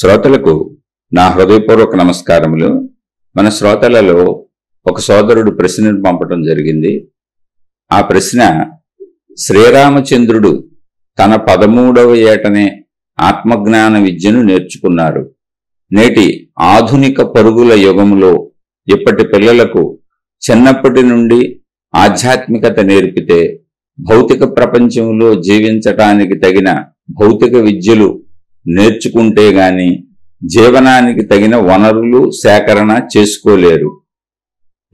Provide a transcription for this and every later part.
శ్రోతలకు నా హృదయపూర్వక నమస్కారములు. మన శ్రోతలలో ఒక సోదరుడు ప్రశ్నను పంపటం జరిగింది. ఆ ప్రశ్న, శ్రీరామచంద్రుడు తన 13వ ఏటనే ఆత్మజ్ఞాన విద్యను నేర్చుకున్నారు. నేటి ఆధునిక పరుగుల యుగములో ఇప్పటి పిల్లలకు చిన్నప్పటి నుండి ఆధ్యాత్మికత నేర్పితే భౌతిక ప్రపంచంలో జీవించటానికి తగిన భౌతిక విద్యలు నేర్చుకుంటే గాని జీవనానికి తగిన వనరులు సేకరణ చేసుకోలేరు.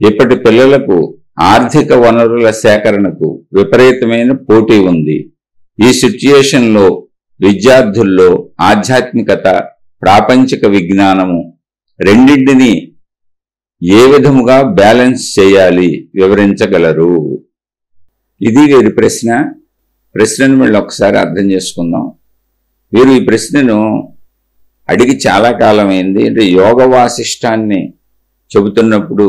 ఇప్పటి పిల్లలకు ఆర్థిక వనరుల సేకరణకు విపరీతమైన పోటీ ఉంది. ఈ సిట్యుయేషన్లో విద్యార్థుల్లో ఆధ్యాత్మికత, ప్రాపంచిక విజ్ఞానము రెండింటినీ ఏ విధముగా బ్యాలెన్స్ చేయాలి వివరించగలరు? ఇది వీరి ప్రశ్న. ప్రశ్నను మళ్ళీ ఒకసారి అర్థం చేసుకుందాం. వీరు ఈ ప్రశ్నను అడిగి చాలా కాలమైంది. అంటే యోగ వాసిష్టాన్ని చెబుతున్నప్పుడు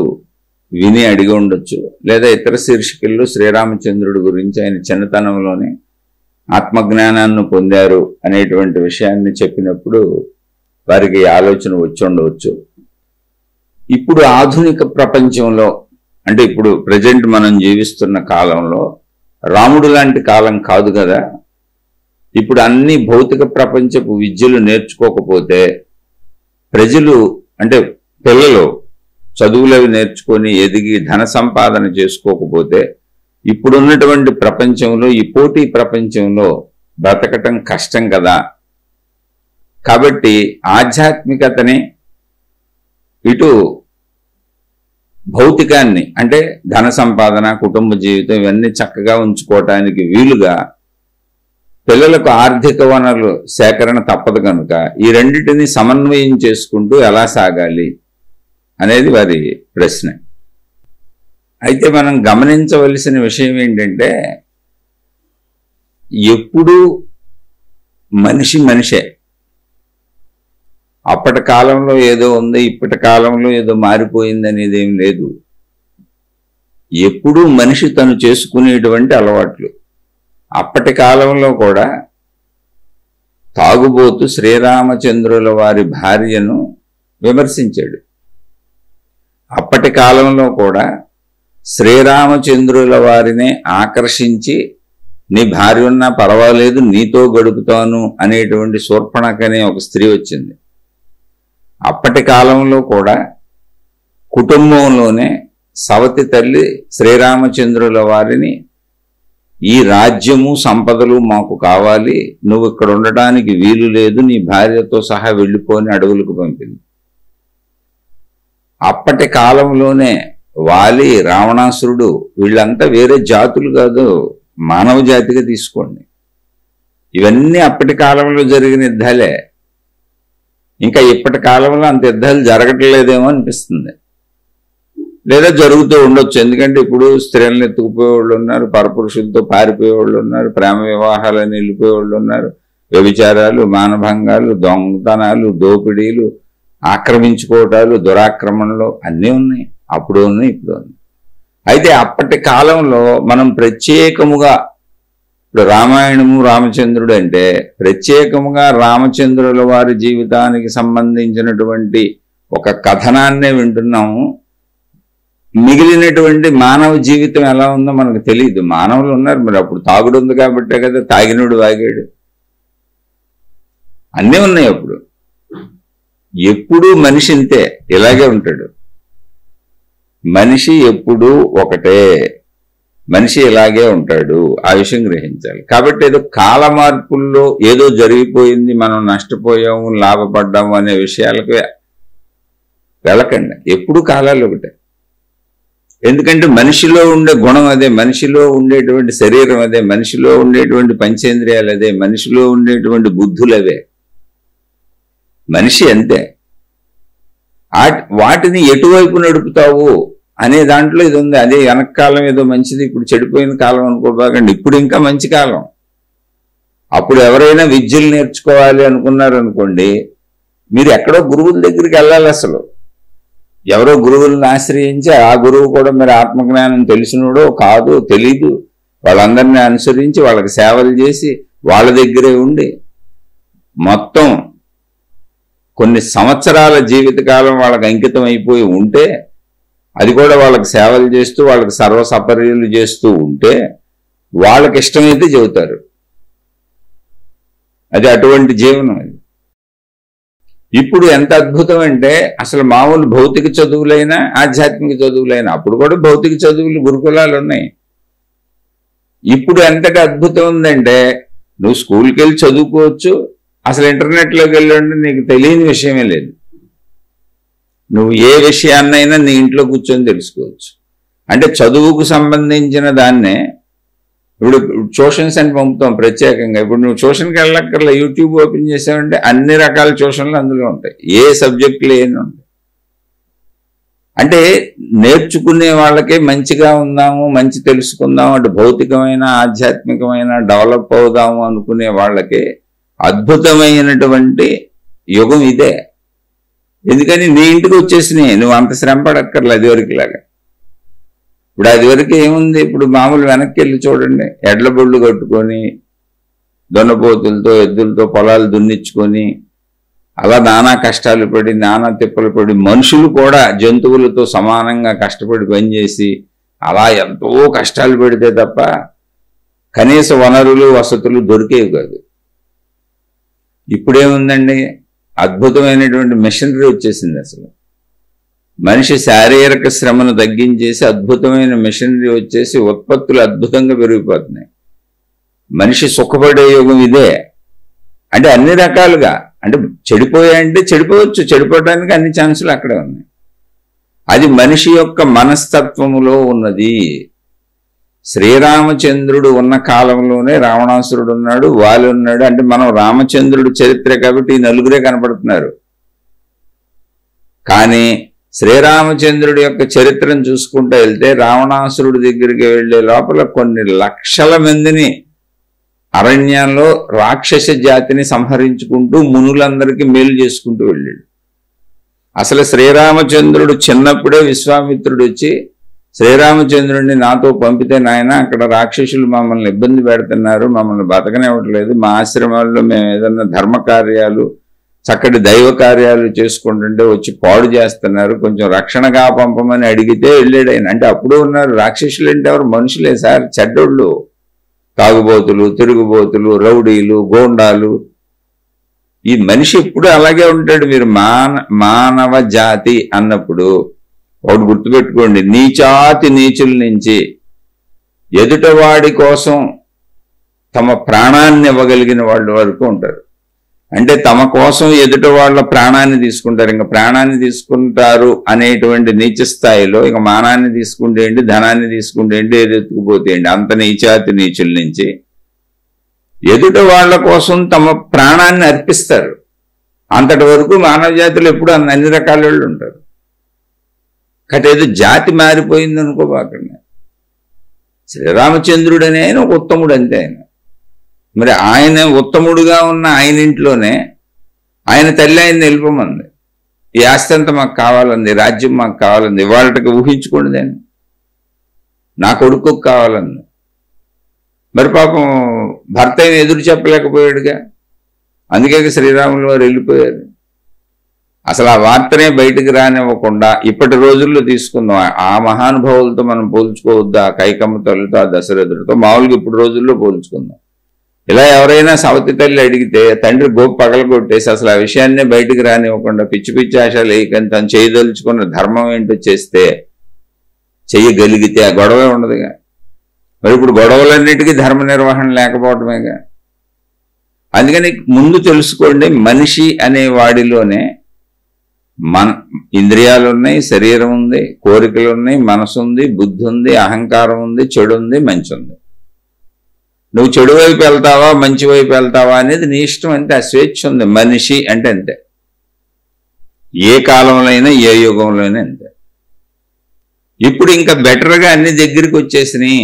విని అడిగి ఉండొచ్చు, లేదా ఇతర శీర్షికల్లో శ్రీరామచంద్రుడి గురించి ఆయన చిన్నతనంలోనే ఆత్మజ్ఞానాన్ని పొందారు అనేటువంటి విషయాన్ని చెప్పినప్పుడు వారికి ఆలోచన వచ్చి ఉండవచ్చు. ఇప్పుడు ఆధునిక ప్రపంచంలో, అంటే ఇప్పుడు ప్రజెంట్ మనం జీవిస్తున్న కాలంలో రాముడు లాంటి కాలం కాదు కదా. ఇప్పుడు అన్ని భౌతిక ప్రపంచపు విద్యలు నేర్చుకోకపోతే ప్రజలు, అంటే పిల్లలు చదువులవి నేర్చుకొని ఎదిగి ధన సంపాదన చేసుకోకపోతే ఇప్పుడున్నటువంటి ప్రపంచంలో, ఈ పోటీ ప్రపంచంలో బ్రతకటం కష్టం కదా. కాబట్టి ఆధ్యాత్మికతని, ఇటు భౌతికాన్ని అంటే ధన సంపాదన, కుటుంబ జీవితం ఇవన్నీ చక్కగా ఉంచుకోవటానికి వీలుగా పిల్లలకు ఆర్థిక వనరులు సేకరణ తప్పదు కనుక ఈ రెండింటిని సమన్వయం చేసుకుంటూ ఎలా సాగాలి అనేది వారి ప్రశ్న. అయితే మనం గమనించవలసిన విషయం ఏంటంటే, ఎప్పుడూ మనిషి మనిషే. అప్పటి కాలంలో ఏదో ఉంది, ఇప్పటి కాలంలో ఏదో మారిపోయింది అనేది ఏం లేదు. ఎప్పుడూ మనిషి తను చేసుకునేటువంటి అలవాట్లు. అప్పటి కాలంలో కూడా తాగుబోతు శ్రీరామచంద్రుల వారి భార్యను విమర్శించాడు. అప్పటి కాలంలో కూడా శ్రీరామచంద్రుల వారినే ఆకర్షించి, నీ భార్య ఉన్నా పర్వాలేదు నీతో గడుపుతాను అనేటువంటి శూర్పణఖనే ఒక స్త్రీ వచ్చింది. అప్పటి కాలంలో కూడా కుటుంబంలోనే సవతి తల్లి శ్రీరామచంద్రుల వారిని, ఈ రాజ్యము సంపదలు మాకు కావాలి, నువ్వు ఇక్కడ ఉండటానికి వీలు లేదు, నీ భార్యతో సహా వెళ్ళిపోని అడవులకు పంపింది. అప్పటి కాలంలోనే వాలి, రావణాసురుడు వీళ్ళంతా వేరే జాతులు కాదు, మానవ జాతిగా తీసుకోండి. ఇవన్నీ అప్పటి కాలంలో జరిగిన యుద్ధాలే. ఇంకా ఇప్పటి కాలంలో అంత యుద్ధాలు జరగట్లేదేమో అనిపిస్తుంది, లేదా జరుగుతూ ఉండొచ్చు. ఎందుకంటే ఇప్పుడు స్త్రీలను ఎత్తుకుపోయేవాళ్ళు ఉన్నారు, పరపురుషులతో పారిపోయేవాళ్ళు ఉన్నారు, ప్రేమ వివాహాలను వెళ్ళిపోయేవాళ్ళు ఉన్నారు, వ్యభిచారాలు, మానభంగాలు, దొంగతనాలు, దోపిడీలు, ఆక్రమించుకోవటాలు, దురాక్రమణలు అన్నీ ఉన్నాయి. అప్పుడు ఉన్నాయి, ఇప్పుడు ఉన్నాయి. అయితే అప్పటి కాలంలో మనం ప్రత్యేకముగా, ఇప్పుడు రామాయణము, రామచంద్రుడు అంటే ప్రత్యేకముగా రామచంద్రుల వారి జీవితానికి సంబంధించినటువంటి ఒక కథనాన్నే వింటున్నాము. మిగిలినటువంటి మానవ జీవితం ఎలా ఉందో మనకు తెలియదు. మానవులు ఉన్నారు, మరి అప్పుడు తాగుడు ఉంది కాబట్టే కదా తాగినోడు వాగాడు, అన్నీ ఉన్నాయి. అప్పుడు ఎప్పుడూ మనిషి ఇంతే, ఇలాగే ఉంటాడు. మనిషి ఎప్పుడూ ఒకటే, మనిషి ఇలాగే ఉంటాడు. ఆ విషయం గ్రహించాలి. కాబట్టి ఏదో కాల మార్పుల్లో ఏదో జరిగిపోయింది, మనం నష్టపోయాము, లాభపడ్డాము అనే విషయాలకు వెళ్ళకండి. ఎప్పుడు కాలాలు ఒకటే. ఎందుకంటే మనిషిలో ఉండే గుణం అదే, మనిషిలో ఉండేటువంటి శరీరం అదే, మనిషిలో ఉండేటువంటి పంచేంద్రియాలు అదే, మనిషిలో ఉండేటువంటి బుద్ధులు అవే. మనిషి అంతే. వాటిని ఎటువైపు నడుపుతావు అనే దాంట్లో ఇది ఉంది. అదే వెనకాలం ఏదో మంచిది, ఇప్పుడు చెడిపోయిన కాలం అనుకోబాకండి. ఇప్పుడు ఇంకా మంచి కాలం. అప్పుడు ఎవరైనా విద్యలు నేర్చుకోవాలి అనుకున్నారనుకోండి, మీరు ఎక్కడో గురువుల దగ్గరికి వెళ్ళాలి. అసలు ఎవరో గురువులను ఆశ్రయించి, ఆ గురువు కూడా మరి ఆత్మజ్ఞానం తెలిసినోడో కాదు తెలీదు, వాళ్ళందరినీ అనుసరించి వాళ్ళకి సేవలు చేసి వాళ్ళ దగ్గరే ఉండి మొత్తం కొన్ని సంవత్సరాల జీవితకాలం వాళ్ళకి అంకితం అయిపోయి ఉంటే, అది కూడా వాళ్ళకి సేవలు చేస్తూ వాళ్ళకి సర్వసపర్యలు చేస్తూ ఉంటే వాళ్ళకి ఇష్టమైతే చెబుతారు. అది అటువంటి జీవనం. అది ఇప్పుడు ఎంత అద్భుతం అంటే, అసలు మామూలు భౌతిక చదువులైనా ఆధ్యాత్మిక చదువులైనా, అప్పుడు కూడా భౌతిక చదువులు గురుకులాలు ఉన్నాయి. ఇప్పుడు ఎంతటి అద్భుతం ఉందంటే, నువ్వు స్కూల్కి వెళ్ళి చదువుకోవచ్చు, అసలు ఇంటర్నెట్లోకి వెళ్ళండి, నీకు తెలియని విషయమే లేదు. నువ్వు ఏ విషయాన్నైనా నీ ఇంట్లో కూర్చొని తెలుసుకోవచ్చు. అంటే చదువుకు సంబంధించిన దాన్నే ఇప్పుడు ట్యూషన్స్ అని పంపుతాం ప్రత్యేకంగా. ఇప్పుడు నువ్వు ట్యూషన్కి వెళ్ళక్కర్లా, యూట్యూబ్ ఓపెన్ చేసావంటే అన్ని రకాల ట్యూషన్లు అందులో ఉంటాయి, ఏ సబ్జెక్టులు ఏమి ఉంటాయి. అంటే నేర్చుకునే వాళ్ళకే మంచిగా ఉందాము, మంచి తెలుసుకుందాము, అంటే భౌతికమైన ఆధ్యాత్మికమైన డెవలప్ అవుదాము అనుకునే వాళ్ళకి అద్భుతమైనటువంటి యుగం ఇదే. ఎందుకని నీ ఇంటికి వచ్చేసినాయి, నువ్వు అంత శ్రమ పడక్కర్లేదు అదివరకులాగా. ఇప్పుడు అదివరకు ఏముంది, ఇప్పుడు మామూలు వెనక్కి వెళ్ళి చూడండి, ఎడ్ల బొళ్ళు కట్టుకొని దొన్నపోతులతో ఎద్దులతో పొలాలు దున్నిచ్చుకొని అలా నానా కష్టాలు పడి నానా తిప్పలు పడి, మనుషులు కూడా జంతువులతో సమానంగా కష్టపడి పనిచేసి అలా ఎంతో కష్టాలు పెడితే తప్ప కనీస వనరులు వసతులు దొరికేవి కాదు. ఇప్పుడేముందండి, అద్భుతమైనటువంటి మెషినరీ వచ్చేసింది. అసలు మనిషి శారీరక శ్రమను తగ్గించేసి అద్భుతమైన మెషినరీ వచ్చేసి ఉత్పత్తులు అద్భుతంగా పెరిగిపోతున్నాయి. మనిషి సుఖపడే యుగం ఇదే. అంటే అన్ని రకాలుగా, అంటే చెడిపోయాయంటే చెడిపోవచ్చు, చెడిపోవడానికి అన్ని ఛాన్సులు అక్కడే ఉన్నాయి. అది మనిషి యొక్క మనస్తత్వములో ఉన్నది. శ్రీరామచంద్రుడు ఉన్న కాలంలోనే రావణాసురుడు ఉన్నాడు, వాలి ఉన్నాడు. అంటే మనం రామచంద్రుడు చరిత్ర కాబట్టి ఈ నలుగురే కనపడుతున్నారు. కానీ శ్రీరామచంద్రుడి యొక్క చరిత్రను చూసుకుంటూ వెళ్తే రావణాసురుడి దగ్గరికి వెళ్లే లోపల కొన్ని లక్షల మందిని అరణ్యంలో రాక్షస జాతిని సంహరించుకుంటూ మునులందరికీ మేలు చేసుకుంటూ వెళ్ళాడు. అసలు శ్రీరామచంద్రుడు చిన్నప్పుడే విశ్వామిత్రుడు వచ్చి శ్రీరామచంద్రుడిని నాతో పంపితే, నాయన అక్కడ రాక్షసులు మమ్మల్ని ఇబ్బంది పెడుతున్నారు, మమ్మల్ని బతకనివ్వట్లేదు, మా ఆశ్రమాల్లో మేము ఏదన్నా ధర్మ కార్యాలు చక్కటి దైవ కార్యాలు చేసుకుంటుంటే వచ్చి పాడు చేస్తున్నారు, కొంచెం రక్షణగా పంపమని అడిగితే వెళ్ళాడు ఆయన. అంటే అప్పుడు ఉన్నారు రాక్షసులు అంటే ఎవరు, మనుషులే సార్, చెడ్డోళ్ళు, తాగుబోతులు, తిరుగుబోతులు, రౌడీలు, గోండాలు. ఈ మనిషి ఎప్పుడు అలాగే ఉంటాడు. మీరు మానవ జాతి అన్నప్పుడు ఒకటి గుర్తుపెట్టుకోండి, నీచాతి నీచుల నుంచి ఎదుటవాడి కోసం తమ ప్రాణాన్ని ఇవ్వగలిగిన వాళ్ళు వరకు ఉంటారు. అంటే తమ కోసం ఎదుట వాళ్ళ ప్రాణాన్ని తీసుకుంటారు. ఇంకా ప్రాణాన్ని తీసుకుంటారు అనేటువంటి నీచ స్థాయిలో ఇక మానాన్ని తీసుకుంటే ఏంటి, ధనాన్ని తీసుకుంటే ఏంటి, ఏది ఎత్తుకుపోతే ఏంటి, అంత నీచాతి నీచుల నుంచి ఎదుట వాళ్ళ కోసం తమ ప్రాణాన్ని అర్పిస్తారు. అంతటి వరకు మానవ జాతిలో ఎప్పుడు అన్ని రకాల వాళ్ళు ఉంటారు. కాబట్టి ఏదో జాతి మారిపోయింది అనుకోబాకండి. శ్రీరామచంద్రుడనే ఆయన ఒక ఉత్తముడు అంతే. ఆయన మరి ఆయన ఉత్తముడుగా ఉన్న ఆయన ఇంట్లోనే ఆయన తల్లి ఆయన నిలిపమంది, ఈ ఆస్తి అంతా మాకు కావాలంది, రాజ్యం మాకు కావాలంది. వాళ్ళకి ఊహించుకోండి, దాన్ని నా కొడుకు కావాలంది. మరి పాపం భర్త ఆయన ఎదురు చెప్పలేకపోయాడుగా, అందుకే శ్రీరాములు వారు వెళ్ళిపోయారు. అసలు ఆ వార్తనే బయటకు రానివ్వకుండా ఇప్పటి రోజుల్లో తీసుకుందాం. ఆ మహానుభావులతో మనం పోల్చుకోవద్దా, కైకమ్మ తల్లితో, ఆ దశరథుడితో, మామూలుగా ఇప్పుడు రోజుల్లో పోల్చుకుందాం. ఇలా ఎవరైనా సవతి తల్లి అడిగితే తండ్రి గోపు పగలగొట్టేసి అసలు ఆ విషయాన్నే బయటికి రానివ్వకుండా పిచ్చి పిచ్చి ఆశలు వేయకండి, తను చేయదలుచుకున్న ధర్మం ఏంటో చేస్తే చెయ్యగలిగితే ఆ గొడవే ఉండదుగా. మరి ఇప్పుడు గొడవలన్నిటికీ ధర్మ నిర్వహణ లేకపోవటమేగా. అందుకని ముందు తెలుసుకోండి, మనిషి అనే వాడిలోనే ఇంద్రియాలు ఉన్నాయి, శరీరం ఉంది, కోరికలు ఉన్నాయి, మనసు ఉంది, బుద్ధి ఉంది, అహంకారం ఉంది, చెడు ఉంది, మంచి ఉంది. నువ్వు చెడు వైపు వెళ్తావా మంచి వైపు వెళ్తావా అనేది నీ ఇష్టం. అంతే, ఆ స్వేచ్ఛ ఉంది. మనిషి అంటే అంతే, ఏ కాలంలో అయినా ఏ యుగంలో అయినా అంతే. ఇప్పుడు ఇంకా బెటర్గా అన్ని దగ్గరికి వచ్చేసినాయి.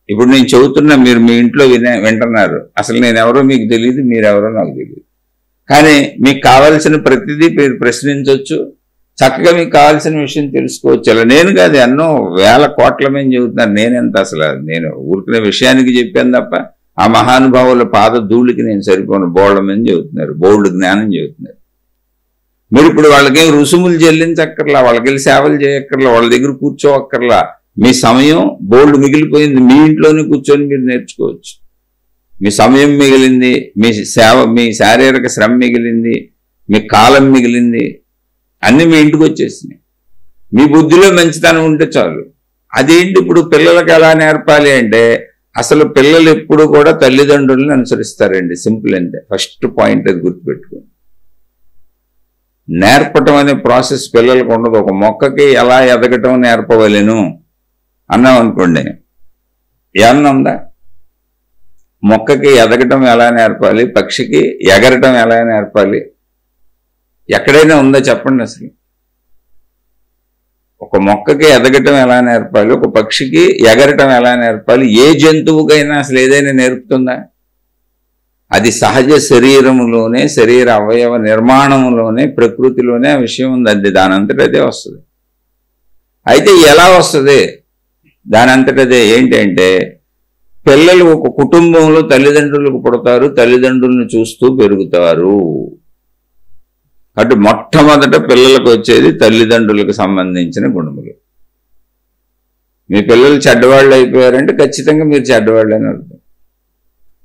ఇప్పుడు నేను చెబుతున్నా, మీరు మీ ఇంట్లో వింటున్నారు. అసలు నేను ఎవరో మీకు తెలియదు, మీరెవరో నాకు తెలియదు. కానీ మీకు కావాల్సిన ప్రతిదీ మీరు ప్రశ్నించవచ్చు, చక్కగా మీకు కావాల్సిన విషయం తెలుసుకోవచ్చు. అలా నేను కాదు, ఎన్నో వేల కోట్ల మంది చెబుతున్నారు. నేనెంత అసలు, నేను ఊరుకునే విషయానికి చెప్పాను తప్ప ఆ మహానుభావుల పాద ధూళికి నేను సరిపోను. బోల్డ్ మంది చెబుతున్నారు, బోల్డ్ జ్ఞానం చెబుతున్నారు. మీరు ఇప్పుడు వాళ్ళకేం రుసుములు చెల్లించక్కర్లా, వాళ్ళకెళ్ళి సేవలు చేయక్కర్లా, వాళ్ళ దగ్గర కూర్చోవక్కర్లా. మీ సమయం బోల్డ్ మిగిలిపోయింది, మీ ఇంట్లోనే కూర్చొని మీరు నేర్చుకోవచ్చు. మీ సమయం మిగిలింది, మీ శారీరక శ్రమ మిగిలింది, మీ కాలం మిగిలింది, అన్నీ మీ ఇంటికి వచ్చేసినాయి. మీ బుద్ధిలో మంచితనం ఉంటే చాలు. అదేంటి ఇప్పుడు పిల్లలకు ఎలా నేర్పాలి అంటే, అసలు పిల్లలు ఎప్పుడు కూడా తల్లిదండ్రులను అనుసరిస్తారండి. సింపుల్ అంతే. ఫస్ట్ పాయింట్ అది గుర్తుపెట్టుకోండి. నేర్పటం అనే ప్రాసెస్ పిల్లలకు ఉండదు. ఒక మొక్కకి ఎలా ఎదగటం నేర్పవలేను అన్నాం అనుకోండి, ఏమన్నా ఉందా? మొక్కకి ఎదగటం ఎలా నేర్పాలి, పక్షికి ఎగరటం ఎలా నేర్పాలి, ఎక్కడైనా ఉందా చెప్పండి? అసలు ఒక మొక్కకి ఎదగటం ఎలా నేర్పాలి, ఒక పక్షికి ఎగరటం ఎలా నేర్పాలి, ఏ జంతువుకైనా అసలు ఏదైనా నేర్పుతుందా? అది సహజ శరీరములోనే, శరీర అవయవ నిర్మాణంలోనే, ప్రకృతిలోనే ఆ విషయం ఉంది. అది దానంతట అదే వస్తుంది. అయితే ఎలా వస్తుంది? దానంతటదే ఏంటంటే, పిల్లలు ఒక కుటుంబంలో తల్లిదండ్రులకు పుడతారు, తల్లిదండ్రులను చూస్తూ పెరుగుతారు. అటు మొట్టమొదట పిల్లలకు వచ్చేది తల్లిదండ్రులకు సంబంధించిన గుణములు. మీ పిల్లలు చెడ్డవాళ్ళు అయిపోయారంటే ఖచ్చితంగా మీరు చెడ్డవాళ్ళు అని అర్థం.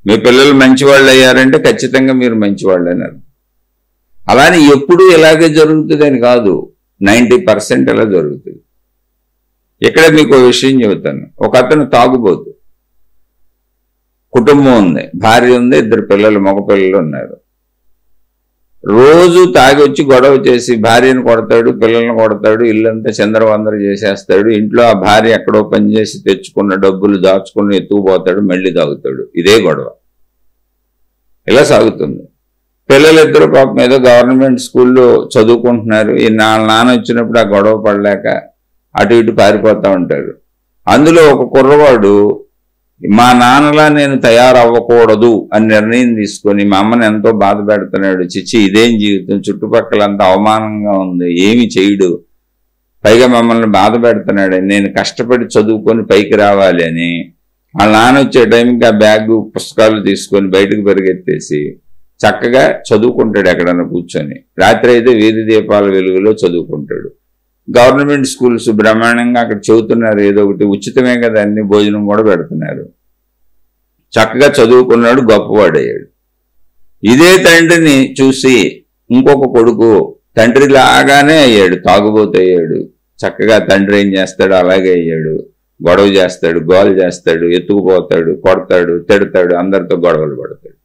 మీ పిల్లలు మంచివాళ్ళు అయ్యారంటే ఖచ్చితంగా మీరు మంచివాళ్ళు అని అర్థం. అలానే ఎప్పుడూ ఇలాగే జరుగుతుందని కాదు, 90% ఇలా జరుగుతుంది. ఇక్కడ మీకు విషయం చెబుతాను. ఒక అతను తాగుబోతు, కుటుంబం ఉంది, భార్య ఉంది, 2 పిల్లలు, మగ పిల్లలు ఉన్నారు. రోజు తాగి వచ్చి గొడవ చేసి భార్యను కొడతాడు, పిల్లల్ని కొడతాడు, ఇల్లంతా చందరవందర చేసేస్తాడు. ఇంట్లో ఆ భార్య ఎక్కడో పనిచేసి తెచ్చుకున్న డబ్బులు దాచుకుని ఎత్తుకుపోతాడు, మళ్ళీ తాగుతాడు. ఇదే గొడవ ఇలా సాగుతుంది. పిల్లలిద్దరు పాపం ఏదో గవర్నమెంట్ స్కూల్లో చదువుకుంటున్నారు. ఈ నాన్న వచ్చినప్పుడు ఆ గొడవ పడలేక అటు ఇటు పారిపోతూ ఉంటారు. అందులో ఒక కుర్రవాడు, మా నాన్నలా నేను తయారవ్వకూడదు అని నిర్ణయం తీసుకొని మా అమ్మని ఎంతో బాధ పెడుతున్నాడు. చిచ్చి ఇదేం జీవితం, చుట్టుపక్కలంతా అవమానంగా ఉంది, ఏమి చేయడు, పైగా మమ్మల్ని బాధ పెడుతున్నాడు, నేను కష్టపడి చదువుకొని పైకి రావాలి అని వాళ్ళ నాన్న వచ్చే టైంకి ఆ బ్యాగు పుస్తకాలు తీసుకొని బయటకు పరిగెత్తేసి చక్కగా చదువుకుంటాడు ఎక్కడన్నా కూర్చొని. రాత్రి అయితే వీధి దీపాల వెలుగులో చదువుకుంటాడు. గవర్నమెంట్ స్కూల్స్ బ్రహ్మాండంగా అక్కడ చెబుతున్నారు, ఏదో ఒకటి ఉచితమే కదా, అన్ని భోజనం కూడా పెడుతున్నారు. చక్కగా చదువుకున్నాడు, గొప్పవాడయ్యాడు. ఇదే తండ్రిని చూసి ఇంకొక కొడుకు తండ్రి లాగానే అయ్యాడు, తాగుబోతయ్యాడు. చక్కగా తండ్రి ఏం చేస్తాడు అలాగే అయ్యాడు. గొడవ చేస్తాడు, గోలు చేస్తాడు, ఎత్తుకుపోతాడు, కొడతాడు, తిడతాడు, అందరితో గొడవలు పడతాడు.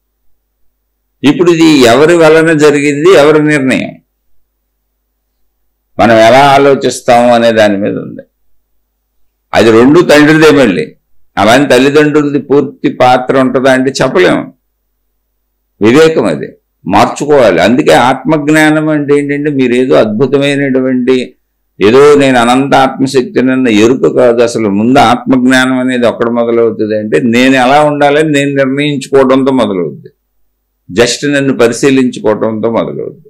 ఇప్పుడు ఇది ఎవరి వలన జరిగింది, ఎవరి నిర్ణయం? మనం ఎలా ఆలోచిస్తాము అనే దాని మీద ఉంది. అది రెండు తండ్రిదే. మళ్ళీ అలాంటి తల్లిదండ్రులది పూర్తి పాత్ర ఉంటుందా అంటే చెప్పలేము. వివేకం అది మార్చుకోవాలి. అందుకే ఆత్మజ్ఞానం అంటే ఏంటంటే, మీరు ఏదో అద్భుతమైనటువంటి ఏదో నేను అనంత ఆత్మశక్తినన్న ఎరుక కాదు. అసలు ముందు ఆత్మజ్ఞానం అనేది ఒక్కడ మొదలవుతుంది అంటే, నేను ఎలా ఉండాలని నేను నిర్ణయించుకోవడంతో మొదలవుద్ది. జస్ట్ నన్ను పరిశీలించుకోవడంతో మొదలవుద్ది.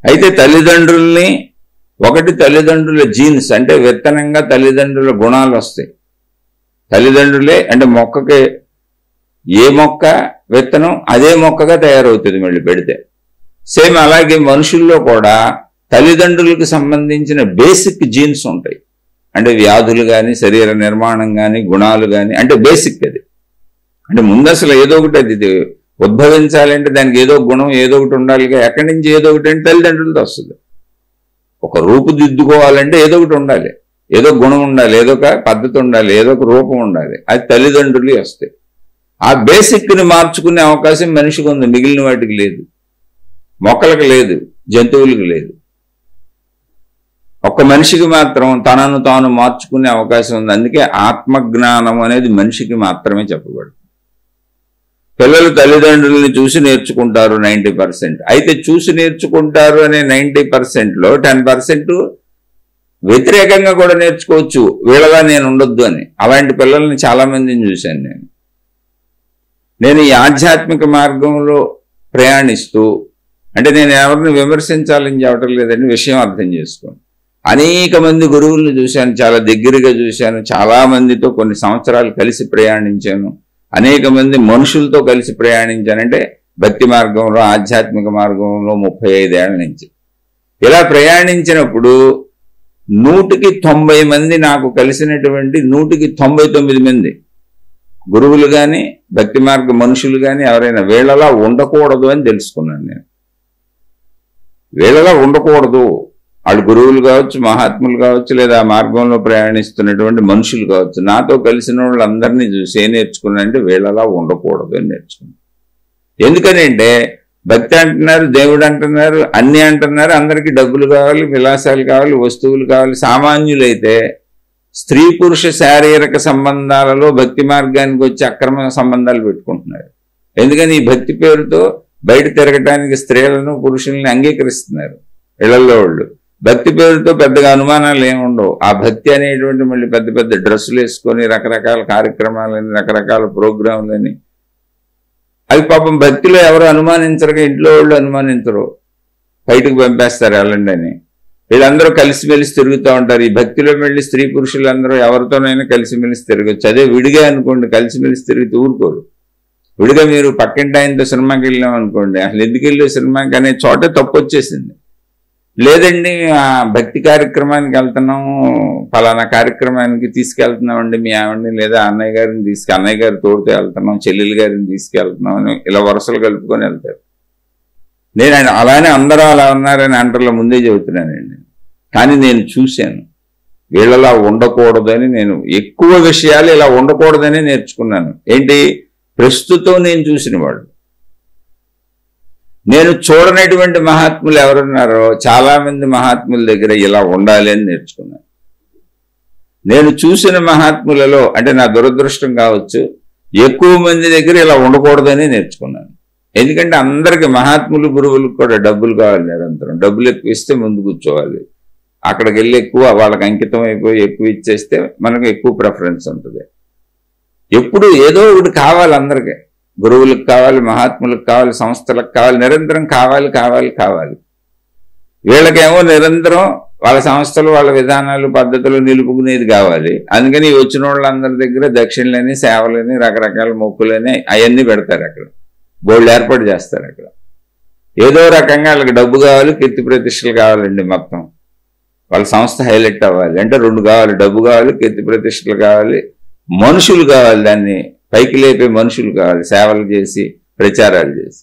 అయితే తల్లిదండ్రుల్ని, ఒకటి తల్లిదండ్రుల జీన్స్ అంటే విత్తనంగా తల్లిదండ్రుల గుణాలు వస్తాయి. తల్లిదండ్రులే అంటే మొక్కకి ఏ మొక్క విత్తనం అదే మొక్కగా తయారవుతుంది మళ్ళీ పెడితే. సేమ్ అలాగే మనుషుల్లో కూడా తల్లిదండ్రులకు సంబంధించిన బేసిక్ జీన్స్ ఉంటాయి. అంటే వ్యాధులు కానీ, శరీర నిర్మాణం కానీ, గుణాలు కానీ, అంటే బేసిక్ అది. అంటే ముందు అసలు ఏదో ఒకటి అది ఉద్భవించాలంటే దానికి ఏదో గుణం ఏదో ఒకటి ఉండాలిగా. ఎక్కడి నుంచి ఏదో ఒకటి అంటే తల్లిదండ్రులతో వస్తుంది. ఒక రూపుదిద్దుకోవాలంటే ఏదో ఒకటి ఉండాలి, ఏదో గుణం ఉండాలి, ఏదో ఒక పద్ధతి ఉండాలి, ఏదో ఒక రూపం ఉండాలి. అది తల్లిదండ్రులు వస్తాయి. ఆ బేసిక్ని మార్చుకునే అవకాశం మనిషికి ఉంది, మిగిలిన వాటికి లేదు. మొక్కలకు లేదు, జంతువులకు లేదు. ఒక్క మనిషికి మాత్రం తనను తాను మార్చుకునే అవకాశం ఉంది. అందుకే ఆత్మజ్ఞానం అనేది మనిషికి మాత్రమే చెప్పబడుతుంది. పిల్లలు తల్లిదండ్రులని చూసి నేర్చుకుంటారు 90%. అయితే చూసి నేర్చుకుంటారు అనే 90%లో 10% వ్యతిరేకంగా కూడా నేర్చుకోవచ్చు, వీళ్ళగా నేను ఉండొద్దు అని. అలాంటి పిల్లల్ని చాలా మందిని చూశాను నేను ఈ ఆధ్యాత్మిక మార్గంలో ప్రయాణిస్తూ. అంటే నేను ఎవరిని విమర్శించాలని చెప్పటం లేదని విషయం అర్థం చేసుకోండి. అనేక మంది గురువులను చూశాను, చాలా దగ్గరగా చూశాను, చాలా మందితో కొన్ని సంవత్సరాలు కలిసి ప్రయాణించాను, అనేక మంది మనుషులతో కలిసి ప్రయాణించానంటే భక్తి మార్గంలో, ఆధ్యాత్మిక మార్గంలో 35 ఏళ్ల నుంచి. ఇలా ప్రయాణించినప్పుడు 100కి 90 మంది నాకు కలిసినటువంటి 100కి 99 మంది గురువులు కానీ భక్తి మార్గ మనుషులు కానీ ఎవరైనా వీళ్ళలా ఉండకూడదు అని తెలుసుకున్నాను నేను. వీళ్ళలా ఉండకూడదు. వాళ్ళు గురువులు కావచ్చు, మహాత్ములు కావచ్చు, లేదా ఆ మార్గంలో ప్రయాణిస్తున్నటువంటి మనుషులు కావచ్చు. నాతో కలిసిన వాళ్ళందరినీ చూసి ఏం నేర్చుకున్నానంటే వీళ్ళలా ఉండకూడదు అని నేర్చుకున్నాను. ఎందుకనంటే భక్తి అంటున్నారు, దేవుడు అంటున్నారు, అన్నీ అంటున్నారు, అందరికీ డబ్బులు కావాలి, విలాసాలు కావాలి, వస్తువులు కావాలి. సామాన్యులైతే స్త్రీ పురుష శారీరక సంబంధాలలో భక్తి మార్గానికి వచ్చి అక్రమ సంబంధాలు పెట్టుకుంటున్నారు. ఎందుకని ఈ భక్తి పేరుతో బయట తిరగటానికి స్త్రీలను పురుషుల్ని అంగీకరిస్తున్నారు ఇళ్లలో వాళ్ళు. భక్తి పేరుతో పెద్దగా అనుమానాలు ఏముండవు. ఆ భక్తి అనేటువంటి మళ్ళీ పెద్ద పెద్ద డ్రెస్సులు వేసుకొని రకరకాల కార్యక్రమాలని, రకరకాల ప్రోగ్రాంలని, అవి పాపం భక్తిలో ఎవరు అనుమానించరుగా, ఇంట్లో వాళ్ళు అనుమానించరు, బయటకు పంపేస్తారు వెళ్ళండి అని. వీళ్ళందరూ కలిసిమెలిసి తిరుగుతూ ఉంటారు. ఈ భక్తిలో వెళ్ళి స్త్రీ పురుషులందరూ ఎవరితోనైనా కలిసిమెలిసి తిరగచ్చు. అదే విడిగా అనుకోండి, కలిసిమెలిసి తిరిగి ఊరుకోరు. విడిగా మీరు పక్కింటి ఆయనతో సినిమాకి వెళ్ళాం అనుకోండి, అసలు ఎందుకు వెళ్ళే సినిమాకి అనే చోటే తప్పు వచ్చేసింది. లేదండి ఆ భక్తి కార్యక్రమానికి వెళ్తున్నాము, ఫలానా కార్యక్రమానికి తీసుకెళ్తున్నామండి మీ ఆవిడని, లేదా అన్నయ్య గారిని అన్నయ్య గారి తోడుతో వెళ్తున్నాం, చెల్లెలు గారిని తీసుకెళ్తున్నాం అని ఇలా వరుసలు కలుపుకొని వెళ్తారు. నేను అలానే అందరూ అలా ఉన్నారని అంటర్లో ముందే చెబుతున్నానండి. కానీ నేను చూశాను వీళ్ళలా ఉండకూడదని. నేను ఎక్కువ విషయాలు ఇలా ఉండకూడదని నేర్చుకున్నాను. ఏంటి, ప్రస్తుతం నేను చూసిన వాళ్ళు. నేను చూడనటువంటి మహాత్ములు ఎవరున్నారో చాలా మంది మహాత్ముల దగ్గర ఇలా ఉండాలి అని నేర్చుకున్నాను. నేను చూసిన మహాత్ములలో అంటే నా దురదృష్టం కావచ్చు, ఎక్కువ మంది దగ్గర ఇలా ఉండకూడదని నేర్చుకున్నాను. ఎందుకంటే అందరికి మహాత్ములు గురువులకు కూడా డబ్బులు కావాలి, నిరంతరం డబ్బులు ఎక్కువ ఇస్తే ముందు కూర్చోవాలి. అక్కడికి వెళ్ళి ఎక్కువ వాళ్ళకి అంకితం అయిపోయి ఎక్కువ ఇచ్చేస్తే మనకు ఎక్కువ ప్రిఫరెన్స్ ఉంటుంది. ఎప్పుడు ఏదో ఒకటి కావాలి అందరికీ. గురువులకు కావాలి, మహాత్ములకు కావాలి, సంస్థలకు కావాలి, నిరంతరం కావాలి కావాలి కావాలి. వీళ్ళకేమో నిరంతరం వాళ్ళ సంస్థలు, వాళ్ళ విధానాలు, పద్ధతులు నిలుపుకునేది కావాలి. అందుకని వచ్చిన వాళ్ళందరి దగ్గర దక్షిణలని, సేవలని, రకరకాల మొక్కులని అవన్నీ పెడతారు. అక్కడ బోర్డులు ఏర్పాటు చేస్తారు. అక్కడ ఏదో రకంగా వాళ్ళకి డబ్బు కావాలి, కీర్తి ప్రతిష్టలు కావాలండి. మొత్తం వాళ్ళ సంస్థ హైలైట్ అవ్వాలి అంటే రెండు కావాలి, డబ్బు కావాలి, కీర్తి ప్రతిష్టలు కావాలి, మనుషులు కావాలి, దాన్ని పైకి లేపే మనుషులు కావాలి, సేవలు చేసి ప్రచారాలు చేసి.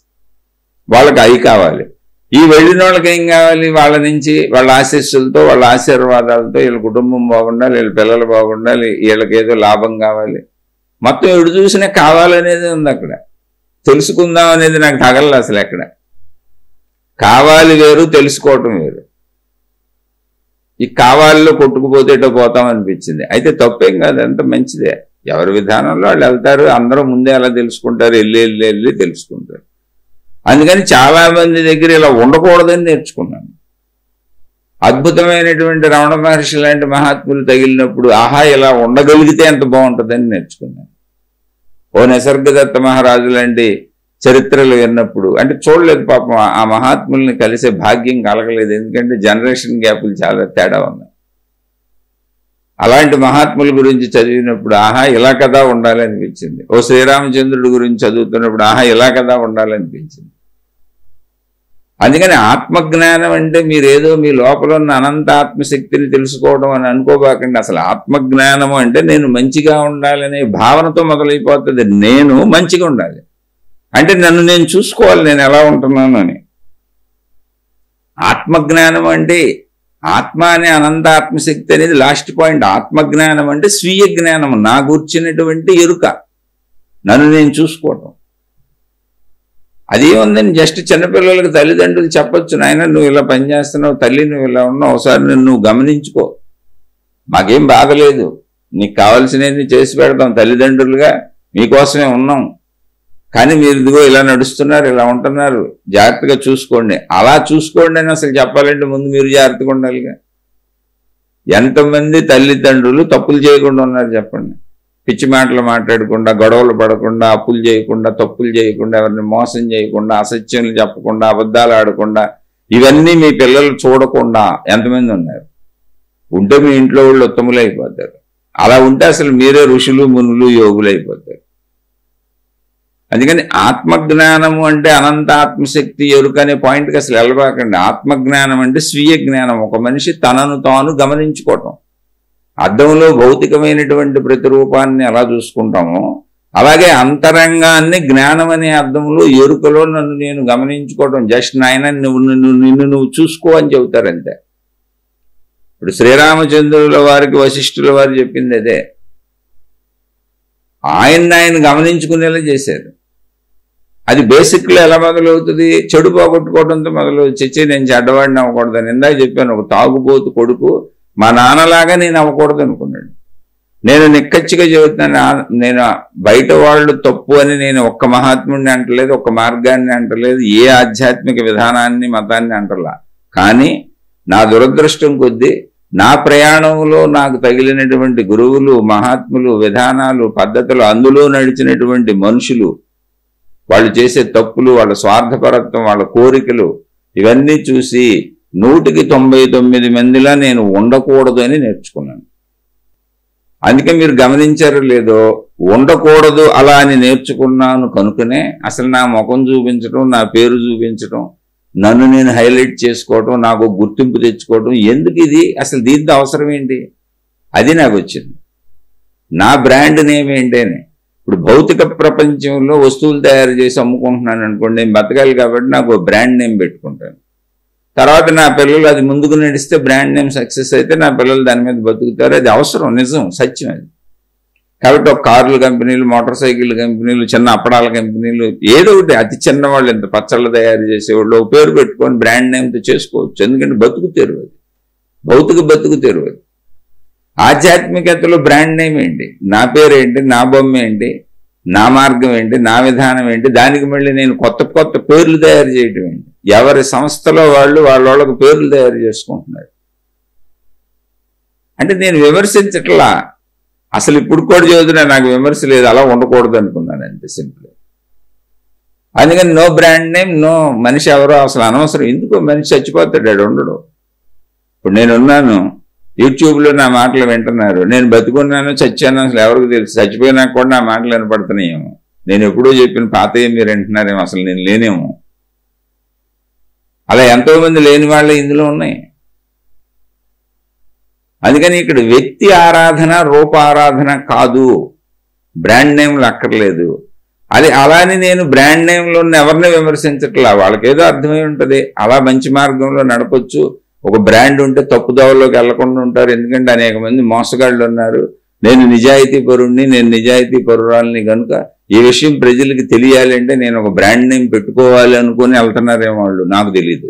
వాళ్ళకి అవి కావాలి. ఈ వెళ్ళిన వాళ్ళకి ఏం కావాలి, వాళ్ళ నుంచి వాళ్ళ ఆశీస్సులతో, వాళ్ళ ఆశీర్వాదాలతో వీళ్ళ కుటుంబం బాగుండాలి, వీళ్ళ పిల్లలు బాగుండాలి, వీళ్ళకి ఏదో లాభం కావాలి. మొత్తం ఎడు చూసినా కావాలనేది ఉంది. అక్కడ తెలుసుకుందాం అనేది నాకు తగలదు అసలు. ఎక్కడ కావాలి వేరు, తెలుసుకోవటం వేరు. ఈ కావాలిలో కొట్టుకుపోతేటో పోతాం అనిపించింది. అయితే తప్పేం కాదు, అంత మంచిదే. ఎవరి విధానంలో వాళ్ళు వెళ్తారు. అందరూ ముందే అలా తెలుసుకుంటారు, వెళ్ళి తెలుసుకుంటారు. అందుకని చాలా మంది దగ్గర ఇలా ఉండకూడదని నేర్చుకున్నాను. అద్భుతమైనటువంటి రమణ మహర్షి లాంటి మహాత్ములు తగిలినప్పుడు ఆహా ఇలా ఉండగలిగితే ఎంత బాగుంటుందని నేర్చుకున్నాను. ఓ నిసర్గదత్త మహారాజు లాంటి చరిత్రలు విన్నప్పుడు, అంటే చూడలేదు పాపం, ఆ మహాత్ముల్ని కలిసే భాగ్యం కలగలేదు. ఎందుకంటే జనరేషన్ గ్యాపులు చాలా తేడా ఉన్నాయి. అలాంటి మహాత్ముల గురించి చదివినప్పుడు ఆహా ఇలా కదా ఉండాలనిపించింది. ఓ శ్రీరామచంద్రుడి గురించి చదువుతున్నప్పుడు ఆహా ఇలా కదా ఉండాలనిపించింది. అందుకని ఆత్మజ్ఞానం అంటే మీరేదో మీ లోపల ఉన్న అనంత ఆత్మశక్తిని తెలుసుకోవడం అని అనుకోబాకండి. అసలు ఆత్మజ్ఞానము అంటే నేను మంచిగా ఉండాలనే భావనతో మొదలైపోతుంది. నేను మంచిగా ఉండాలి అంటే నన్ను నేను చూసుకోవాలి, నేను ఎలా ఉంటున్నాను అని. ఆత్మజ్ఞానం అంటే ఆత్మ అనే అనంత ఆత్మశక్తి అనేది లాస్ట్ పాయింట్. ఆత్మజ్ఞానం అంటే స్వీయ జ్ఞానం, నా గూర్చినటువంటి ఎరుక, నన్ను నేను చూసుకోవటం. అదేముందని జస్ట్ చిన్నపిల్లలకు తల్లిదండ్రులు చెప్పొచ్చు, నాయన నువ్వు ఇలా పనిచేస్తున్నావు, తల్లి నువ్వు ఇలా ఉన్నావు, ఒకసారి నువ్వు గమనించుకో, మాకేం బాధలేదు, నీకు కావాల్సినవి చేసి పెడతాం, తల్లిదండ్రులుగా మీకోసమే ఉన్నాం, కానీ మీరు ఇదిగో ఇలా నడుస్తున్నారు, ఇలా ఉంటున్నారు, జాగ్రత్తగా చూసుకోండి. అలా చూసుకోండి అని అసలు చెప్పాలంటే ముందు మీరు జాగ్రత్తగా ఉండాలిగా. ఎంతమంది తల్లిదండ్రులు తప్పులు చేయకుండా ఉన్నారు చెప్పండి. పిచ్చి మాటలు మాట్లాడకుండా, గొడవలు పడకుండా, అప్పులు చేయకుండా, తప్పులు చేయకుండా, ఎవరిని మోసం చేయకుండా, అసత్యాలు చెప్పకుండా, అబద్ధాలు ఆడకుండా, ఇవన్నీ మీ పిల్లలు చూడకుండా ఎంతమంది ఉన్నారు? ఉంటే మీ ఇంట్లో వాళ్ళు ఉత్తములు అయిపోతారు. అలా ఉంటే అసలు మీరే ఋషులు, మునులు, యోగులు అయిపోతారు. అందుకని ఆత్మజ్ఞానము అంటే అనంత ఆత్మశక్తి ఎరుక అనే పాయింట్కి అసలు వెళ్ళబాకండి. ఆత్మజ్ఞానం అంటే స్వీయ జ్ఞానం, ఒక మనిషి తనను తాను గమనించుకోవటం. అద్దంలో భౌతికమైనటువంటి ప్రతిరూపాన్ని ఎలా చూసుకుంటామో అలాగే అంతరంగాన్ని జ్ఞానం అనే అర్థంలో ఎరుకలో నన్ను నేను గమనించుకోవటం. జస్ట్ నాయన నిన్ను చూసుకో అని చెబుతారంతే. ఇప్పుడు శ్రీరామచంద్రుల వారికి వశిష్ఠుల వారు చెప్పింది అదే. ఆయన గమనించుకునేలా చేశారు. అది బేసిక్లో ఎలా మొదలవుతుంది? చెడు పోగొట్టుకోవడంతో మొదలవుతుంది. నేను చెడ్డవాడిని అవ్వకూడదని ఇందాక చెప్పాను. ఒక తాగుబోతు కొడుకు మా నాన్నలాగా నేను అవ్వకూడదు అనుకున్నాడు. నేను నిక్కచ్చిగా చెబుతున్నాను, నేను బయట వాళ్ళు తప్పు అని నేను ఒక్క మహాత్ముడిని అంటలేదు, ఒక్క మార్గాన్ని అంటలేదు, ఏ ఆధ్యాత్మిక విధానాన్ని మతాన్ని అంటలా. కానీ నా దురదృష్టం కొద్దీ నా ప్రయాణంలో నాకు తగిలినటువంటి గురువులు, మహాత్ములు, విధానాలు, పద్ధతులు, అందులో నడిచినటువంటి మనుషులు, వాళ్ళు చేసే తప్పులు, వాళ్ళ స్వార్థపరత్వం, వాళ్ళ కోరికలు, ఇవన్నీ చూసి 100కి 99 మందిలా నేను ఉండకూడదు అని నేర్చుకున్నాను. అందుకే మీరు గమనించారో లేదో, ఉండకూడదు అలా అని నేర్చుకున్నాను కనుకనే అసలు నా ముఖం చూపించడం, నా పేరు చూపించడం, నన్ను నేను హైలైట్ చేసుకోవటం, నాకు గుర్తింపు తెచ్చుకోవటం ఎందుకు? ఇది అసలు దీంతో అవసరం ఏంటి? అది నాకు వచ్చింది. నా బ్రాండ్ నేమ్ ఏంటని. ఇప్పుడు భౌతిక ప్రపంచంలో వస్తువులు తయారు చేసి అమ్ముకుంటున్నాను అనుకోండి, నేను బతకాలి కాబట్టి నాకు బ్రాండ్ నేమ్ పెట్టుకుంటాను. తర్వాత నా పిల్లలు అది ముందుకు నడిస్తే బ్రాండ్ నేమ్ సక్సెస్ అయితే నా పిల్లలు దాని మీద బతుకుతారు. అది అవసరం, నిజం, సత్యం అది. కాబట్టి ఒక కార్ల కంపెనీలు, మోటార్ సైకిల్ కంపెనీలు, చిన్న అప్పడాల కంపెనీలు, ఏదో ఒకటి అతి చిన్న వాళ్ళు ఇంత పచ్చళ్ళు తయారు చేసేవాళ్ళు ఒక పేరు పెట్టుకొని బ్రాండ్ నేమ్తో చేసుకోవచ్చు. ఎందుకంటే బతుకు తెరువు అది, భౌతిక బతుకు తెరువు అది. ఆధ్యాత్మికతలో బ్రాండ్ నేమ్ ఏంటి? నా పేరు ఏంటి, నా బొమ్మ ఏంటి, నా మార్గం ఏంటి, నా విధానం ఏంటి, దానికి మళ్ళీ నేను కొత్త కొత్త పేర్లు తయారు చేయటం ఏంటి? ఎవరి సంస్థలో వాళ్ళకు పేర్లు తయారు చేసుకుంటున్నారు. అంటే నేను విమర్శించట్లా, అసలు ఇప్పుడు కూడా చదువుతున్నా, నాకు విమర్శ లేదు, అలా ఉండకూడదు అనుకున్నాను అంతే, సింపుల్. అందుకని నో బ్రాండ్ నేమ్, నో మనిషి ఎవరో అసలు అనవసరం. ఎందుకో మనిషి చచ్చిపోతాడు, ఆడు ఉండడు. ఇప్పుడు నేనున్నాను, యూట్యూబ్లో నా మాటలు వింటున్నారు, నేను బతుకున్నాను చచ్చాను అసలు ఎవరికి తెలుసు? చచ్చిపోయినాక కూడా నా మాటలు వినపడుతున్నాయేమో. నేను ఎప్పుడో చెప్పిన పాతయ్య మీరు వింటున్నారేమో, అసలు నేను లేనేమో. అలా ఎంతోమంది లేని వాళ్ళే ఇందులో ఉన్నాయి. అందుకని ఇక్కడ వ్యక్తి ఆరాధన, రూప ఆరాధన కాదు, బ్రాండ్ నేమ్లు అక్కర్లేదు. అది అలానే నేను బ్రాండ్ నేమ్లో ఎవరిని విమర్శించట్లా, వాళ్ళకేదో అర్థమై ఉంటుంది, అలా మంచి మార్గంలో నడపొచ్చు. ఒక బ్రాండ్ ఉంటే తప్పుదోవలోకి వెళ్లకుండా ఉంటారు. ఎందుకంటే అనేక మంది మోసగాళ్ళు ఉన్నారు. నేను నిజాయితీ పరుణ్ణి, నేను నిజాయితీ పరురాలని కనుక ఈ విషయం ప్రజలకి తెలియాలి అంటే నేను ఒక బ్రాండ్ నేమ్ పెట్టుకోవాలి అనుకుని వెళ్తున్నారేమో వాళ్ళు, నాకు తెలియదు.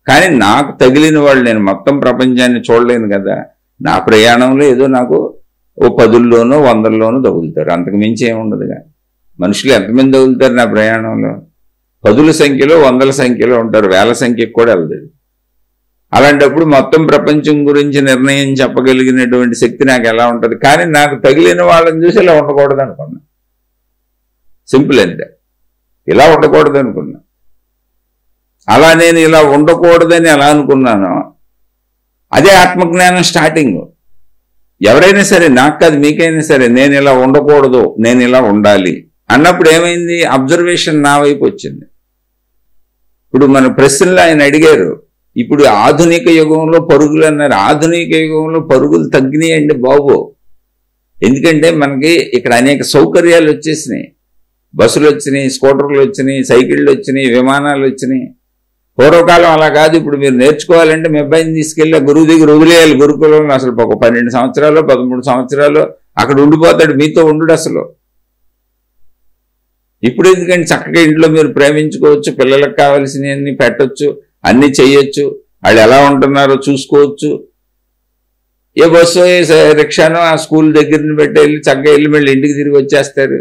కానీ నాకు తగిలిన వాళ్ళు, నేను మొత్తం ప్రపంచాన్ని చూడలేను కదా, నా ప్రయాణంలో ఏదో నాకు ఓ 10లోనో 100లోనో తగులుతారు, అంతకు మించి ఏముండదుగా. మనుషులు ఎంతమంది తగులుతారు నా ప్రయాణంలో? 10ల సంఖ్యలో 100ల సంఖ్యలో ఉంటారు, వేల సంఖ్యకు కూడా వెళ్తారు. అలాంటప్పుడు మొత్తం ప్రపంచం గురించి నిర్ణయం చెప్పగలిగినటువంటి శక్తి నాకు ఎలా ఉంటుంది? కానీ నాకు తగిలిన వాళ్ళని చూసి ఇలా ఉండకూడదు అనుకున్నా, సింపుల్ అంతే. ఇలా ఉండకూడదు అనుకున్నా. అలా నేను ఇలా ఉండకూడదని ఎలా అనుకున్నానో అదే ఆత్మజ్ఞానం స్టార్టింగ్. ఎవరైనా సరే, నాకు కాదు మీకైనా సరే, నేను ఇలా ఉండకూడదు, నేను ఇలా ఉండాలి అన్నప్పుడు ఏమైంది? అబ్జర్వేషన్ నా వైపు వచ్చింది. ఇప్పుడు మన ప్రశ్నలు ఆయన అడిగారు, ఇప్పుడు ఆధునిక యుగంలో పరుగులు అన్నారు. ఆధునిక యుగంలో పరుగులు తగ్గినాయండి బాబు. ఎందుకంటే మనకి ఇక్కడ అనేక సౌకర్యాలు వచ్చేసినాయి. బస్సులు వచ్చినాయి, స్కూటర్లు వచ్చినాయి, సైకిళ్ళు వచ్చినాయి, విమానాలు వచ్చినాయి. పూర్వకాలం అలా కాదు. ఇప్పుడు మీరు నేర్చుకోవాలంటే మీ అబ్బాయిని తీసుకెళ్ళి గురువు దగ్గర వదిలేయాలి. గురుకులంలో అసలు ఒక 12 సంవత్సరాలు 13 సంవత్సరాలు అక్కడ ఉండిపోతాడు, మీతో ఉండు అసలు. ఇప్పుడు ఎందుకంటే చక్కగా ఇంట్లో మీరు ప్రేమించుకోవచ్చు, పిల్లలకు కావాల్సినవన్నీ పెట్టచ్చు, అన్నీ చెయ్యొచ్చు, వాళ్ళు ఎలా ఉంటున్నారో చూసుకోవచ్చు. ఏ బస్సు రిక్షానో ఆ స్కూల్ దగ్గరని పెట్టి వెళ్ళి చక్కగా వెళ్ళి మళ్ళీ ఇంటికి తిరిగి వచ్చేస్తారు.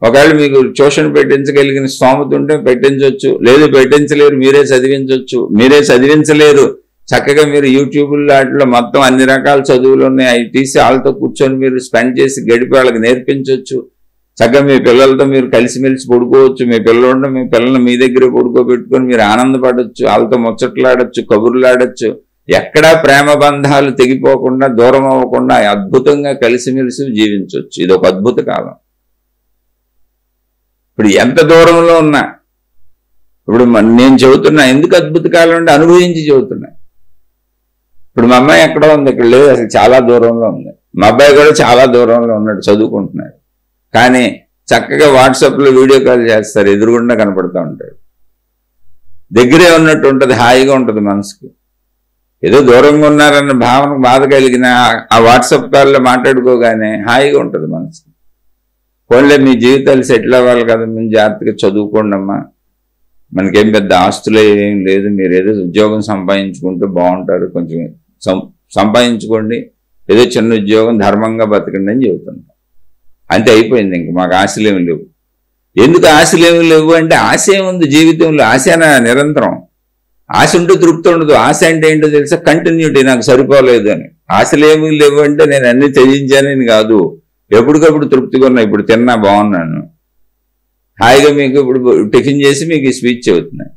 ఒకవేళ మీకు ట్యూషన్ పెట్టించగలిగిన స్తోమత ఉంటే పెట్టించవచ్చు, లేదు పెట్టించలేరు, మీరే చదివించవచ్చు. మీరే చదివించలేరు, చక్కగా మీరు యూట్యూబ్లో వాటిలో మొత్తం అన్ని రకాల చదువులు ఉన్నాయి, అవి తీసి వాళ్ళతో కూర్చొని మీరు స్పెండ్ చేసి గడిపి వాళ్ళకి నేర్పించవచ్చు. చక్కగా మీ పిల్లలతో మీరు కలిసిమెలిసి పడుకోవచ్చు. మీ పిల్లలు మీ పిల్లల్ని మీ దగ్గర పడుకోబెట్టుకొని మీరు ఆనందపడవచ్చు, వాళ్ళతో ముచ్చట్లాడచ్చు, కబుర్లాడచ్చు. ఎక్కడా ప్రేమ బంధాలు తెగిపోకుండా, దూరం అవ్వకుండా అద్భుతంగా కలిసిమెలిసి జీవించవచ్చు. ఇది ఒక అద్భుత కాలం. ఇప్పుడు ఎంత దూరంలో ఉన్నా, ఇప్పుడు నేను చెబుతున్నా, ఎందుకు అద్భుత కాలం అంటే అనుభవించి చెబుతున్నా. ఇప్పుడు మా అమ్మాయి ఎక్కడో ఉంది, ఇక్కడ లేదు, అసలు చాలా దూరంలో ఉంది. మా అబ్బాయి కూడా చాలా దూరంలో ఉన్నాడు, చదువుకుంటున్నాడు. కానీ చక్కగా వాట్సాప్లో వీడియో కాల్ చేస్తారు, ఎదురుగుండా కనపడుతూ ఉంటాడు. దగ్గరే ఉన్నట్టు ఉంటుంది, హాయిగా ఉంటుంది మనసుకు. ఏదో దూరంగా ఉన్నారన్న భావనకు బాధ కలిగిన ఆ వాట్సాప్ కాల్లో మాట్లాడుకోగానే హాయిగా ఉంటుంది మనసుకు. పోన్లే మీ జీవితాలు సెటిల్ అవ్వాలి కదా, మేము జాగ్రత్తగా చదువుకోండి అమ్మా, మనకేం పెద్ద ఆస్తులు ఏం లేదు, మీరు ఏదో ఉద్యోగం సంపాదించుకుంటూ బాగుంటారు, కొంచెం సంపాదించుకోండి, ఏదో చిన్న ఉద్యోగం ధర్మంగా బతకండి అని చెబుతుంటాం. అంతే, అయిపోయింది. ఇంక మాకు ఆశలేమి లేవు. ఎందుకు ఆశలేమి లేవు అంటే ఆశ ఏముంది జీవితంలో? ఆశనా నిరంతరం? ఆశ ఉంటూ తృప్తి ఉండదు. ఆశ అంటే ఏంటో తెలుసా? కంటిన్యూటీ. నాకు సరిపోలేదు అని. ఆశలేమి లేవు అంటే నేను అన్ని త్యజించానని కాదు, ఎప్పటికప్పుడు తృప్తిగా ఉన్నా. ఇప్పుడు తిన్నా బాగున్నాను, హాయిగా మీకు ఇప్పుడు టిఫిన్ చేసి మీకు స్పీచ్ చెబుతున్నాను,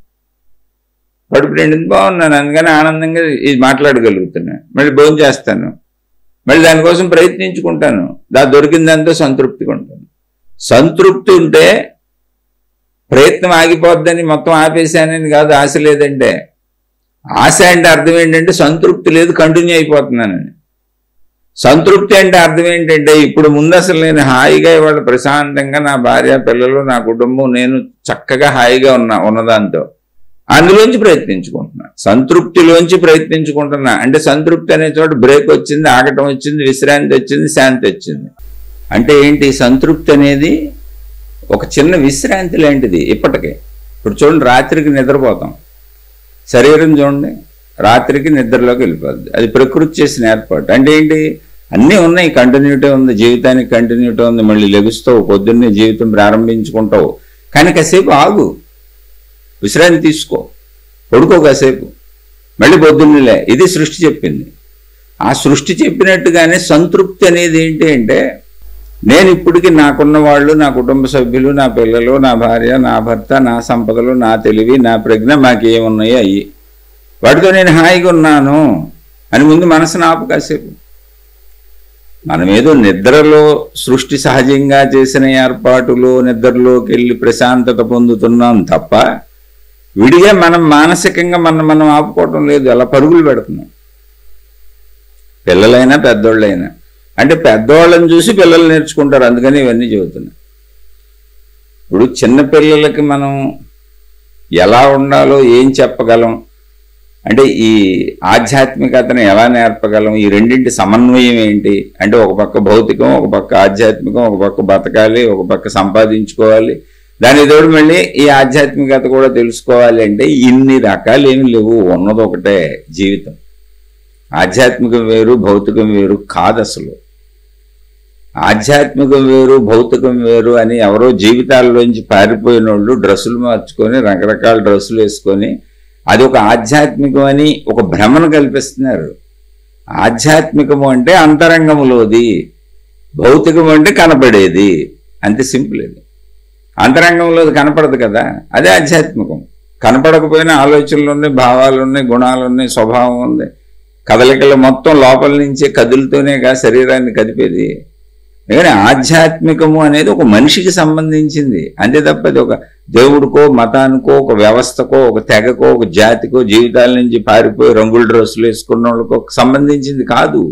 కడుపు నిండింది బాగున్నాను, అందుకని ఆనందంగా ఇది మాట్లాడగలుగుతున్నాను. మళ్ళీ భోజనం చేస్తాను, మళ్ళీ దానికోసం ప్రయత్నించుకుంటాను, దొరికిందంతా సంతృప్తిగా ఉంటాను. సంతృప్తి ఉంటే ప్రయత్నం ఆగిపోద్దని మొత్తం ఆపేశానని కాదు. ఆశ లేదంటే, ఆశ అంటే అర్థం ఏంటంటే సంతృప్తి లేదు, కంటిన్యూ అయిపోతున్నానని. సంతృప్తి అంటే అర్థం ఏంటంటే ఇప్పుడు ముందు అసలు నేను హాయిగా ఇవాళ ప్రశాంతంగా నా భార్య పిల్లలు నా కుటుంబం నేను చక్కగా హాయిగా ఉన్నదాంతో అందులోంచి ప్రయత్నించుకుంటున్నా, సంతృప్తిలోంచి ప్రయత్నించుకుంటున్నా. అంటే సంతృప్తి అనే చోట బ్రేక్ వచ్చింది, ఆగటం వచ్చింది, విశ్రాంతి వచ్చింది, శాంతి వచ్చింది. అంటే ఏంటి? సంతృప్తి అనేది ఒక చిన్న విశ్రాంతి లాంటిది. ఇప్పటికే ఇప్పుడు చూడండి, రాత్రికి నిద్రపోతాం, శరీరం చూడండి రాత్రికి నిద్రలోకి వెళ్ళిపోద్ది. అది ప్రకృతి చేసిన ఏర్పాటు. అంటే ఏంటి? అన్నీ ఉన్నాయి, కంటిన్యూటీ ఉంది, జీవితానికి కంటిన్యూటీ ఉంది. మళ్ళీ లెగుస్తావు, పొద్దున్నే జీవితం ప్రారంభించుకుంటావు. కానీ కాసేపు ఆగు, విశ్రాంతి తీసుకో, పడుకో కాసేపు, మళ్ళీ పొద్దున్నేలే. ఇది సృష్టి చెప్పింది. ఆ సృష్టి చెప్పినట్టుగానే సంతృప్తి అనేది ఏంటి అంటే, నేను ఇప్పటికీ నాకున్న వాళ్ళు, నా కుటుంబ సభ్యులు, నా పిల్లలు, నా భార్య, నా భర్త, నా సంపదలు, నా తెలివి, నా ప్రజ్ఞ, మాకేమున్నాయో అయ్యి, వాటితో నేను హాయిగా ఉన్నాను అని ముందు మనసును ఆపు కాసేపు. మనమేదో నిద్రలో సృష్టి సహజంగా చేసిన ఏర్పాటులో నిద్రలోకి వెళ్ళి ప్రశాంతత పొందుతున్నాం తప్ప విడిగా మనం మానసికంగా మనం ఆపుకోవటం లేదు, అలా పరుగులు పెడుతున్నాం. పిల్లలైనా పెద్దోళ్ళైనా. అంటే పెద్దవాళ్ళని చూసి పిల్లలు నేర్చుకుంటారు, అందుకని ఇవన్నీ చెబుతున్నాయి. ఇప్పుడు చిన్నపిల్లలకి మనం ఎలా ఉండాలో ఏం చెప్పగలం అంటే, ఈ ఆధ్యాత్మికతను ఎలా నేర్పగలం, ఈ రెండింటి సమన్వయం ఏంటి అంటే, ఒక పక్క భౌతికం, ఒక పక్క ఆధ్యాత్మికం, ఒక పక్క బతకాలి, ఒక పక్క సంపాదించుకోవాలి, దాని తోడు మళ్ళీ ఈ ఆధ్యాత్మికత కూడా తెలుసుకోవాలి. అంటే ఇన్ని రకాలు ఏమి లేవు, ఉన్నది ఒకటే జీవితం. ఆధ్యాత్మికం వేరు, భౌతికం వేరు కాదు అసలు. ఆధ్యాత్మికం వేరు, భౌతికం వేరు అని ఎవరో జీవితాల్లోంచి పారిపోయిన వాళ్ళు డ్రెస్సులు మార్చుకొని, రకరకాల డ్రెస్సులు వేసుకొని అది ఒక ఆధ్యాత్మికం అని ఒక భ్రమను కల్పిస్తున్నారు. ఆధ్యాత్మికము అంటే అంతరంగములోది, భౌతికము అంటే కనపడేది, అంతే సింపుల్. ఇది అంతరంగంలోది కనపడదు కదా, అదే ఆధ్యాత్మికం. కనపడకపోయినా ఆలోచనలు ఉన్నాయి, భావాలు ఉన్నాయి, గుణాలు ఉన్నాయి, స్వభావం ఉంది, కదలికలు మొత్తం లోపల నుంచే కదులుతూనేగా శరీరాన్ని కదిపేది. కానీ ఆధ్యాత్మికము అనేది ఒక మనిషికి సంబంధించింది అంతే తప్ప అది ఒక దేవుడికో, మతానికో, ఒక వ్యవస్థకో, ఒక తెగకో, ఒక జాతికో, జీవితాల నుంచి పారిపోయి రంగుల డ్రెస్సులు వేసుకున్న వాళ్ళకో సంబంధించింది కాదు.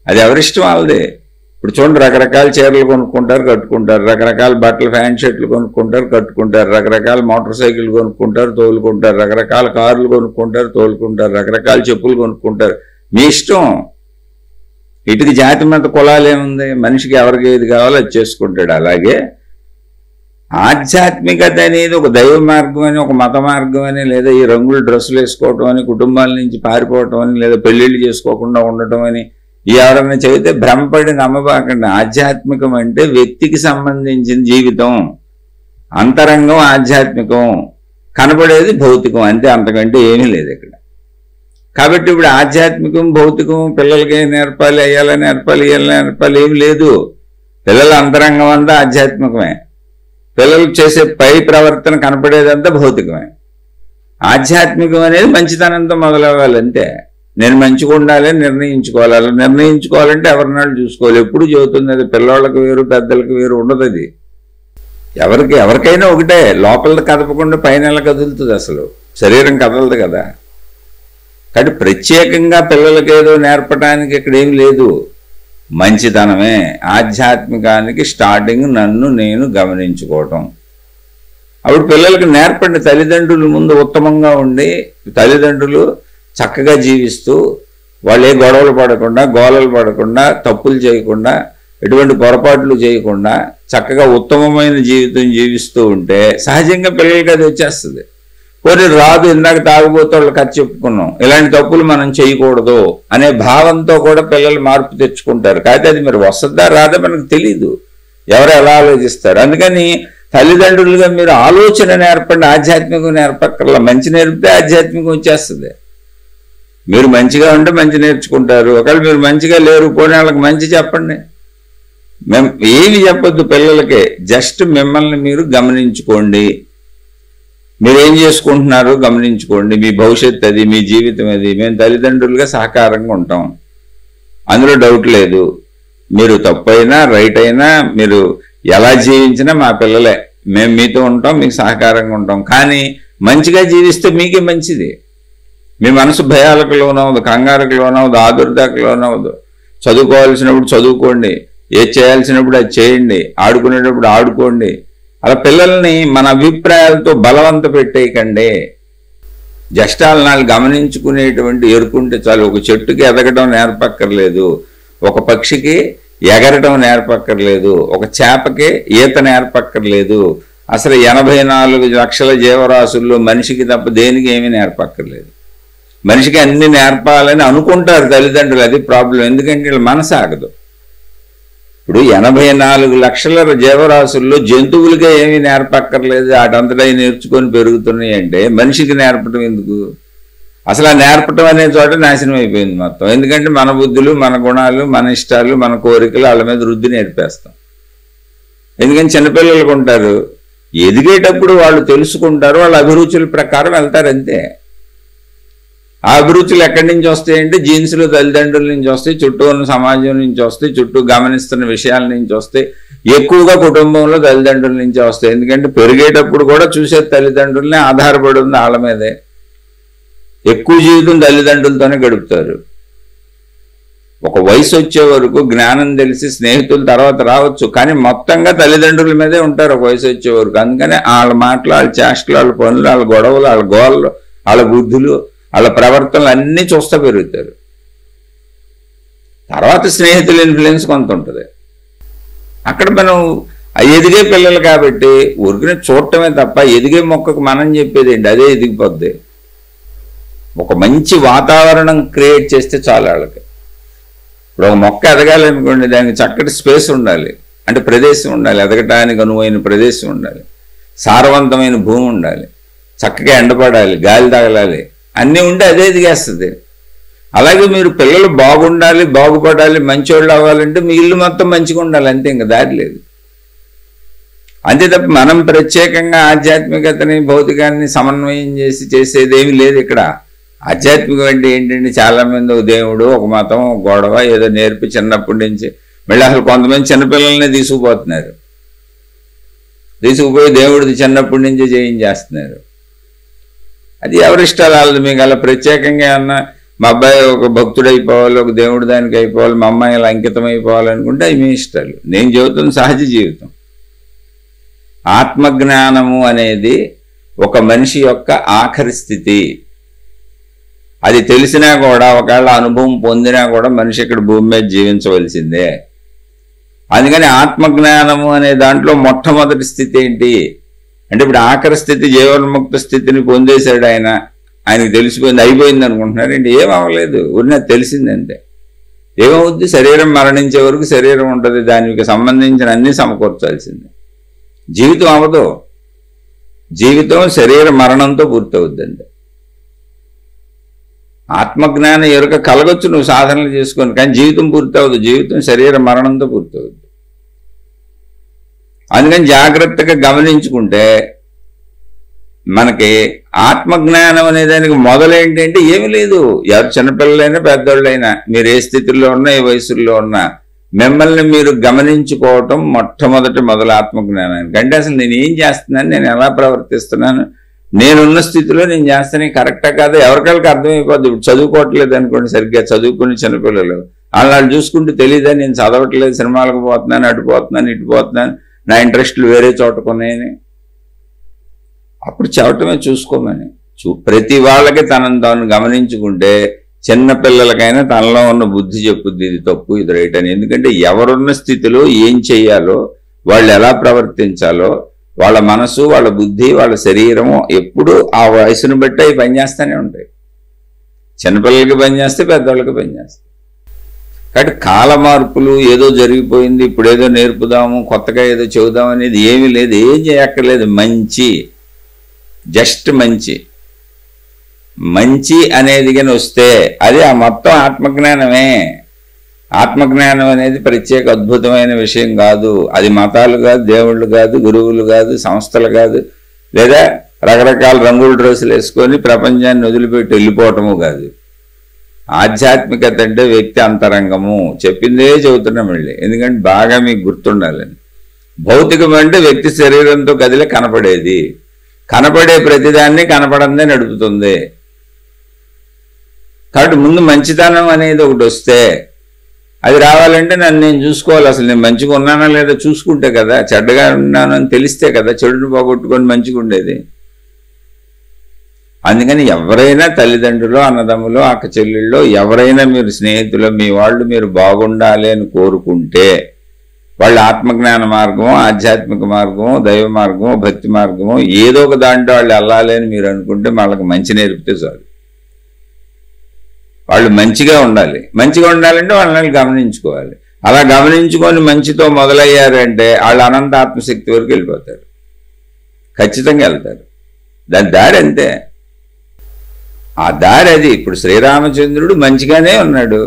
అది ఎవరిష్టం వాళ్ళదే. ఇప్పుడు చూడండి, రకరకాల చీరలు కొనుక్కుంటారు, కట్టుకుంటారు, రకరకాల బట్టలు, ప్యాంట్ షర్ట్లు కొనుక్కుంటారు, కట్టుకుంటారు, రకరకాల మోటార్ సైకిల్ కొనుక్కుంటారు, తోలుకుంటారు, రకరకాల కార్లు కొనుక్కుంటారు, తోలుకుంటారు, రకరకాల చెప్పులు కొనుక్కుంటారు. మీ ఇష్టం. ఇటుకి జాతి మత కులాలు ఏముంది, మనిషికి ఎవరికి ఏది కావాలో అది చేసుకుంటాడు. అలాగే ఆధ్యాత్మికత అనేది ఒక దైవ మార్గం అని, ఒక మత మార్గం అని, లేదా ఈ రంగుల డ్రెస్సులు వేసుకోవటం అని, కుటుంబాల నుంచి పారిపోవటం అని, లేదా పెళ్లిళ్ళు చేసుకోకుండా ఉండటం అని ఎవరన్నా చెబితే భ్రమపడి నమ్మబాకండి. ఆధ్యాత్మికం అంటే వ్యక్తికి సంబంధించిన జీవితం, అంతరంగం ఆధ్యాత్మికం, కనబడేది భౌతికం, అంతే, అంతకంటే ఏమీ లేదు ఇక్కడ. కాబట్టి ఇప్పుడు ఆధ్యాత్మికం, భౌతికం పిల్లలకి నేర్పాలి, అయ్యాలని నేర్పాలి, ఇయ్యాలని నేర్పాలి ఏమి లేదు. పిల్లల అంతరంగం అంతా ఆధ్యాత్మికమే, పిల్లలు చేసే పై ప్రవర్తన కనపడేదంతా భౌతికమే. ఆధ్యాత్మికం అనేది మంచితనంతో మొదలవ్వాలి, అంతే. నేను మంచిగా ఉండాలి నిర్ణయించుకోవాలి. అలా నిర్ణయించుకోవాలంటే ఎవరినాళ్ళు చూసుకోవాలి. ఎప్పుడు చెబుతుంది అది, పిల్లవాళ్ళకి వేరు పెద్దలకు వేరు ఉండదు. అది ఎవరికైనా ఒకటే, లోపల కదపకుండా పైన ఎలా కదులుతుంది? అసలు శరీరం కదలదు కదా. కాబట్టి ప్రత్యేకంగా పిల్లలకి ఏదో నేర్పడానికి ఇక్కడ ఏం లేదు. మంచితనమే ఆధ్యాత్మికానికి స్టార్టింగ్. నన్ను నేను గమనించుకోవటం. అప్పుడు పిల్లలకి నేర్పండి. తల్లిదండ్రుల ముందు ఉత్తమంగా ఉండి, తల్లిదండ్రులు చక్కగా జీవిస్తూ, వాళ్ళు ఏ గొడవలు పడకుండా, గోలలు పడకుండా, తప్పులు చేయకుండా, ఎటువంటి పొరపాట్లు చేయకుండా చక్కగా ఉత్తమమైన జీవితం జీవిస్తూ ఉంటే సహజంగా పిల్లలకి అది వచ్చేస్తుంది. పోనీ రాదు, ఇందాక తాగుబోతే వాళ్ళు కథ చెప్పుకున్నాం, ఇలాంటి తప్పులు మనం చేయకూడదు అనే భావంతో కూడా పిల్లలు మార్పు తెచ్చుకుంటారు. కాకపోతే అది మరి వస్తుందా రాదా మనకు తెలీదు, ఎవరు ఎలా ఆలోచిస్తారు. అందుకని తల్లిదండ్రులుగా మీరు ఆలోచన నేర్పండి, ఆధ్యాత్మికం నేర్పక్కర్లా. మంచి నేర్పితే ఆధ్యాత్మికం వచ్చేస్తుంది. మీరు మంచిగా ఉంటే మంచి నేర్చుకుంటారు. ఒకవేళ మీరు మంచిగా లేరు, పోనీ వాళ్ళకి మంచి చెప్పండి. ఏమి చెప్పొద్దు పిల్లలకే, జస్ట్ మిమ్మల్ని మీరు గమనించుకోండి. మీరేం చేసుకుంటున్నారో గమనించుకోండి. మీ భవిష్యత్తు అది, మీ జీవితం అది. మేము తల్లిదండ్రులుగా సహకారంగా ఉంటాం, అందులో డౌట్ లేదు. మీరు తప్పైనా రైట్ అయినా, మీరు ఎలా జీవించినా మా పిల్లలే. మేము మీతో ఉంటాం, మీకు సహకారంగా ఉంటాం. కానీ మంచిగా జీవిస్తే మీకే మంచిది. మీ మనసు భయాలకు లోనవదు, కంగారుకు లోనవదు, ఆదుర్దాకు లోనవదు. చదువుకోవాల్సినప్పుడు చదువుకోండి, ఏది చేయాల్సినప్పుడు అది చేయండి, ఆడుకునేటప్పుడు ఆడుకోండి. అలా పిల్లల్ని మన అభిప్రాయాలతో బలవంత పెట్టేయకండి. జస్ట్ వాళ్ళని గమనించుకునేటువంటి ఎరుకుంటే చాలు. ఒక చెట్టుకి ఎదగడం నేర్పక్కర్లేదు, ఒక పక్షికి ఎగరటం నేర్పక్కర్లేదు, ఒక చేపకి ఈత నేర్పక్కర్లేదు. అసలు 84 లక్షల జీవరాశుల్లో మనిషికి తప్ప దేనికి ఏమీ నేర్పక్కర్లేదు. మనిషికి అన్ని నేర్పాలని అనుకుంటారు తల్లిదండ్రులు, అది ప్రాబ్లం. ఎందుకంటే వీళ్ళు మనసు ఆగదు. ఇప్పుడు 84 లక్షల జీవరాశుల్లో జంతువులకే ఏమీ నేర్పక్కర్లేదు, వాటంతటా నేర్చుకొని పెరుగుతున్నాయి అంటే మనిషికి నేర్పటం ఎందుకు? అసలు ఆ నేర్పటం అనే చోట నాశనం అయిపోయింది మొత్తం. ఎందుకంటే మన బుద్ధులు, మన గుణాలు, మన ఇష్టాలు, మన కోరికలు వాళ్ళ మీద వృద్ధి నేర్పేస్తాం. ఎందుకని చిన్నపిల్లలకు ఉంటారు, ఎదిగేటప్పుడు వాళ్ళు తెలుసుకుంటారు, వాళ్ళ అభిరుచుల ప్రకారం వెళ్తారు అంతే. ఆ అభిరుచులు ఎక్కడి నుంచి వస్తాయంటే జీన్స్లు తల్లిదండ్రుల నుంచి వస్తాయి, చుట్టూ ఉన్న సమాజం నుంచి వస్తాయి, చుట్టూ గమనిస్తున్న విషయాల నుంచి వస్తాయి, ఎక్కువగా కుటుంబంలో తల్లిదండ్రుల నుంచే వస్తాయి. ఎందుకంటే పెరిగేటప్పుడు కూడా చూసే తల్లిదండ్రులనే ఆధారపడి ఉంది, వాళ్ళ మీదే. ఎక్కువ జీవితం తల్లిదండ్రులతోనే గడుపుతారు. ఒక వయసు వచ్చే వరకు జ్ఞానం తెలిసి స్నేహితుల తర్వాత రావచ్చు, కానీ మొత్తంగా తల్లిదండ్రుల మీదే ఉంటారు ఒక వయసు వచ్చే వరకు. అందుకని వాళ్ళ మాటలు, వాళ్ళ చేష్టలు, వాళ్ళ పనులు, వాళ్ళ గొడవలు, వాళ్ళ గోళ్ళు, వాళ్ళ బుద్ధులు, వాళ్ళ ప్రవర్తనలు అన్నీ చూస్తూ పెరుగుతారు. తర్వాత స్నేహితుల ఇన్ఫ్లుయెన్స్ కొంత ఉంటుంది. అక్కడ మనం ఎదిగే పిల్లలు కాబట్టి ఊరికనే చూడటమే తప్ప ఎదిగే మొక్కకు మనం చెప్పేది ఏంటి, అదే ఎదిగిపోద్ది. ఒక మంచి వాతావరణం క్రియేట్ చేస్తే చాలు వాళ్ళకి. ఇప్పుడు ఒక మొక్క ఎదగాలనుకోండి, దానికి చక్కటి స్పేస్ ఉండాలి, అంటే ప్రదేశం ఉండాలి, ఎదగటానికి అనువైన ప్రదేశం ఉండాలి, సారవంతమైన భూమి ఉండాలి, చక్కగా ఎండపడాలి, గాలి తగలాలి, అన్నీ ఉంటే అదే ఎదిగేస్తుంది. అలాగే మీరు పిల్లలు బాగుండాలి, బాగుపడాలి, మంచోళ్ళు అవ్వాలంటే మీ ఇల్లు మొత్తం మంచిగా ఉండాలి, అంతే, ఇంకా దారి లేదు. అంతే తప్ప మనం ప్రత్యేకంగా ఆధ్యాత్మికతని, భౌతికాన్ని సమన్వయం చేసి చేసేదేమీ లేదు ఇక్కడ. ఆధ్యాత్మికం అంటే ఏంటంటే చాలామంది ఒక దేవుడు, ఒక మతం, ఒక గొడవ ఏదో నేర్పి చిన్నప్పటి నుంచి మళ్ళీ అసలు కొంతమంది చిన్నపిల్లల్ని తీసుకుపోతున్నారు, తీసుకుపోయి దేవుడిది చిన్నప్పటి నుంచే చేయించేస్తున్నారు. అది ఎవరిష్టాలు వాళ్ళది. మీకు అలా ప్రత్యేకంగా ఏమన్నా మా అబ్బాయి ఒక భక్తుడు అయిపోవాలి, ఒక దేవుడు దానికి అయిపోవాలి, మా అమ్మాయి అలా అంకితం అయిపోవాలనుకుంటే అవి మీ ఇష్టాలు. నేను చెబుతున్న సహజ జీవితం. ఆత్మజ్ఞానము అనేది ఒక మనిషి యొక్క ఆఖరి స్థితి. అది తెలిసినా కూడా, ఒకవేళ అనుభవం పొందినా కూడా మనిషి ఇక్కడ భూమి మీద జీవించవలసిందే. అందుకని ఆత్మజ్ఞానము అనే దాంట్లో మొట్టమొదటి స్థితి ఏంటి అంటే, ఇప్పుడు ఆఖరి స్థితి జీవన్ముక్త స్థితిని పొందేశాడు ఆయన, ఆయనకు తెలిసిపోయింది, అయిపోయింది అనుకుంటున్నారు ఏంటి? ఏం అవ్వలేదు, ఊరినే తెలిసిందంటే. ఏమవుద్ది? శరీరం మరణించే వరకు శరీరం ఉంటుంది, దానికి సంబంధించిన అన్నీ సమకూర్చాల్సిందే. జీవితం అవ్వదు, జీవితం శరీర మరణంతో పూర్తవుద్దండి. ఆత్మజ్ఞాన ఎరుక కలగొచ్చు నువ్వు సాధనలు చేసుకొని, కానీ జీవితం పూర్తవద్దు, జీవితం శరీర మరణంతో పూర్తవుద్ది. అందుకని జాగ్రత్తగా గమనించుకుంటే మనకి ఆత్మజ్ఞానం అనే దానికి మొదలేంటంటే ఏమీ లేదు. ఎవరు చిన్నపిల్లలైనా పెద్దోళ్ళైనా, మీరు ఏ స్థితిలో ఉన్నా, ఏ వయసుల్లో ఉన్నా, మిమ్మల్ని మీరు గమనించుకోవటం మొదలు ఆత్మజ్ఞానానికి. అంటే అసలు నేను ఏం చేస్తున్నాను, నేను ఎలా ప్రవర్తిస్తున్నాను, నేనున్న స్థితిలో నేను చేస్తానే కరెక్టా కాదా ఎవరికాళ్ళకి అర్థమైపోద్ది. ఇప్పుడు చదువుకోవట్లేదు అనుకోండి, సరిగ్గా చదువుకుని చిన్నపిల్లలు వాళ్ళు చూసుకుంటూ తెలియదా నేను చదవట్లేదు, సినిమాలకు పోతున్నాను, అటు పోతున్నాను, ఇటు పోతున్నాను, నా ఇంట్రెస్ట్లు వేరే చోటకున్నాయని. అప్పుడు చెప్పటమే చూసుకోమని. ప్రతి వాళ్ళకి తనను తాను గమనించుకుంటే చిన్నపిల్లలకైనా తనలో ఉన్న బుద్ధి చెప్పుద్ది, ఇది తప్పు ఇది రైట్ అని. ఎందుకంటే ఎవరున్న స్థితిలో ఏం చెయ్యాలో, వాళ్ళు ఎలా ప్రవర్తించాలో, వాళ్ళ మనసు, వాళ్ళ బుద్ధి, వాళ్ళ శరీరము ఎప్పుడు ఆ వయసును బట్టి అవి పనిచేస్తూనే ఉంటాయి. చిన్నపిల్లలకి పనిచేస్తే పెద్దవాళ్ళకి పనిచేస్తాయి. కాబట్టి కాల మార్పులు, ఏదో జరిగిపోయింది ఇప్పుడు ఏదో నేర్పుదాము, కొత్తగా ఏదో చెబుదాం అనేది ఏమీ లేదు. ఏం చేయక్కర్లేదు. మంచి, జస్ట్ మంచి అనేది కానీ వస్తే అది ఆ మొత్తం ఆత్మజ్ఞానమే. ఆత్మజ్ఞానం అనేది ప్రత్యేక అద్భుతమైన విషయం కాదు. అది మతాలు కాదు, దేవుళ్ళు కాదు, గురువులు కాదు, సంస్థలు కాదు, లేదా రకరకాల రంగుల డ్రెస్సులు వేసుకొని ప్రపంచాన్ని వదిలిపెట్టి వెళ్ళిపోవటము కాదు. ఆధ్యాత్మికత అంటే వ్యక్తి అంతరంగము. చెప్పిందే చెబుతున్నాం మళ్ళీ, ఎందుకంటే బాగా మీకు గుర్తుండాలని. భౌతికం అంటే వ్యక్తి శరీరంతో కదిలే కనపడేది. కనపడే ప్రతిదాన్ని కనపడందే నడుపుతుంది. కాబట్టి ముందు మంచితనం అనేది ఒకటి వస్తే, అది రావాలంటే నన్ను నేను చూసుకోవాలి. అసలు నేను మంచిగా ఉన్నానా లేదా చూసుకుంటే కదా, చెడ్డగా ఉన్నాను అని తెలిస్తే కదా చెడును పోగొట్టుకొని మంచిగా ఉండేది. అందుకని ఎవరైనా తల్లిదండ్రులు, అన్నదమ్ములు, అక్క చెల్లెళ్ళు, ఎవరైనా మీరు స్నేహితులు, మీ వాళ్ళు మీరు బాగుండాలి అని కోరుకుంటే వాళ్ళు ఆత్మజ్ఞాన మార్గము, ఆధ్యాత్మిక మార్గము, దైవ మార్గము, భక్తి మార్గము ఏదో ఒక దాంట్లో వాళ్ళు వెళ్ళాలి అని మీరు అనుకుంటే వాళ్ళకి మంచి నేర్పితే చాలు. వాళ్ళు మంచిగా ఉండాలి. మంచిగా ఉండాలంటే వాళ్ళని గమనించుకోవాలి. అలా గమనించుకొని మంచితో మొదలయ్యారంటే వాళ్ళు అనంత ఆత్మశక్తి వరకు వెళ్ళిపోతారు. ఖచ్చితంగా వెళ్తారు. దాని దారి అంతే. ఆ దారి అది. ఇప్పుడు శ్రీరామచంద్రుడు మంచిగానే ఉన్నాడు,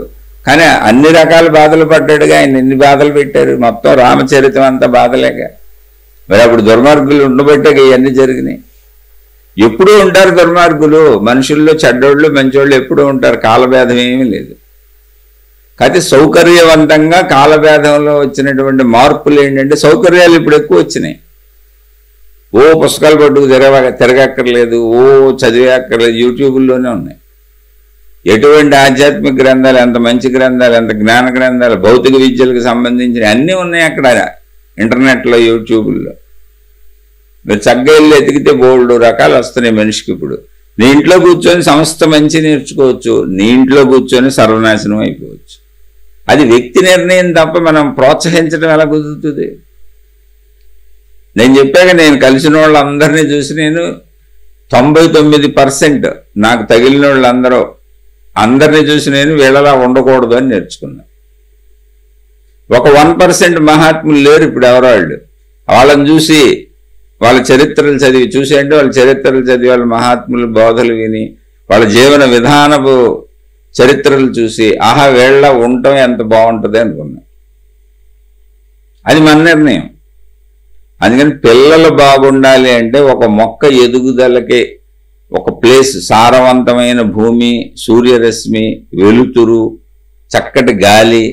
కానీ అన్ని రకాల బాధలు పడ్డాడుగా. ఆయన ఎన్ని బాధలు పెట్టారు, మొత్తం రామచరితం అంతా బాధలేక. మరి అప్పుడు దుర్మార్గులు ఉండబట్టే ఇవన్నీ జరిగినాయి. ఎప్పుడూ ఉంటారు దుర్మార్గులు, మనుషుల్లో చెడ్డోళ్ళు మంచోళ్ళు ఎప్పుడూ ఉంటారు. కాలభేదం ఏమీ లేదు. కాకపోతే సౌకర్యవంతంగా కాలభేదంలో వచ్చినటువంటి మార్పులు ఏంటంటే, సౌకర్యాలు ఇప్పుడు ఎక్కువ వచ్చినాయి. ఓ పుస్తకాలు పట్టుకు తిరగక్కర్లేదు, ఓ చదివేక్కర్లేదు, యూట్యూబ్లోనే ఉన్నాయి. ఎటువంటి ఆధ్యాత్మిక గ్రంథాలు, ఎంత మంచి గ్రంథాలు, ఎంత జ్ఞాన గ్రంథాలు, భౌతిక విద్యలకు సంబంధించిన అన్నీ ఉన్నాయి అక్కడ ఇంటర్నెట్లో, యూట్యూబ్లో. మీరు చక్కగా వెళ్ళి ఎతికితే బోల్డ్ రకాలు వస్తున్నాయి మనిషికి. ఇప్పుడు నీ ఇంట్లో కూర్చొని సమస్త మంచి నేర్చుకోవచ్చు, నీ ఇంట్లో కూర్చొని సర్వనాశనం అయిపోవచ్చు. అది వ్యక్తి నిర్ణయం తప్ప మనం ప్రోత్సహించడం ఎలా కుదురుతుంది? నేను చెప్పాక నేను కలిసిన వాళ్ళందరినీ చూసి నేను 99% నాకు తగిలిన వాళ్ళందరూ అందరినీ చూసి నేను వీళ్ళలా ఉండకూడదు అని నేర్చుకున్నా. ఒక 1% మహాత్ములు లేరు ఇప్పుడు ఎవరో. వాళ్ళని చూసి, వాళ్ళ చరిత్రలు చదివి చూసి, అంటే వాళ్ళ చరిత్రలు చదివి, వాళ్ళ మహాత్ముల బోధలు విని, వాళ్ళ జీవన విధానపు చరిత్రలు చూసి, ఆహా వీళ్ళ ఉండటం ఎంత బాగుంటుంది అనుకున్నా. అది మన నిర్ణయం. అందుకని పిల్లలు బాగుండాలి అంటే ఒక మొక్క ఎదుగుదలకి ఒక ప్లేస్, సారవంతమైన భూమి, సూర్యరశ్మి, వెలుతురు, చక్కటి గాలి,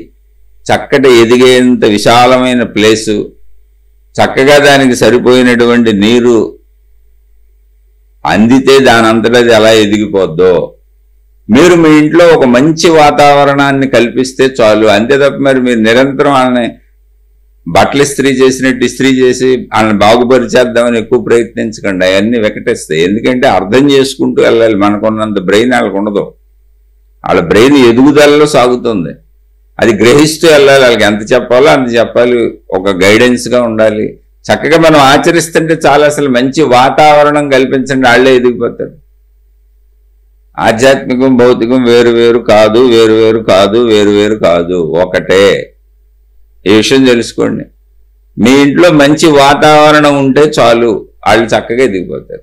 చక్కటి ఎదిగేంత విశాలమైన ప్లేసు, చక్కగా దానికి సరిపోయినటువంటి నీరు అందితే దానంతటా అది ఎలా ఎదిగిపోద్దో, మీరు మీ ఇంట్లో ఒక మంచి వాతావరణాన్ని కల్పిస్తే చాలు. అంతే తప్ప మరి మీరు నిరంతరం వాళ్ళని బట్టలు ఇస్త్రీ చేసినట్టు ఇస్త్రీ చేసి వాళ్ళని బాగుపరిచేద్దామని ఎక్కువ ప్రయత్నించకండి. అవన్నీ వెకటేస్తాయి. ఎందుకంటే అర్థం చేసుకుంటూ వెళ్ళాలి. మనకున్నంత బ్రెయిన్ వాళ్ళకు ఉండదు. వాళ్ళ బ్రెయిన్ ఎదుగుదలలో సాగుతుంది. అది గ్రహిస్తూ వెళ్ళాలి. వాళ్ళకి ఎంత చెప్పాలో అంత చెప్పాలి. ఒక గైడెన్స్గా ఉండాలి. చక్కగా మనం ఆచరిస్తుంటే చాలా అసలు మంచి వాతావరణం కల్పించండి, వాళ్ళే ఎదిగిపోతారు. ఆధ్యాత్మికం భౌతికం వేరు వేరు కాదు, వేరు వేరు కాదు, వేరు వేరు కాదు, ఒకటే. ఈ విషయం తెలుసుకోండి. మీ ఇంట్లో మంచి వాతావరణం ఉంటే చాలు, వాళ్ళు చక్కగా ఎదిగిపోతారు.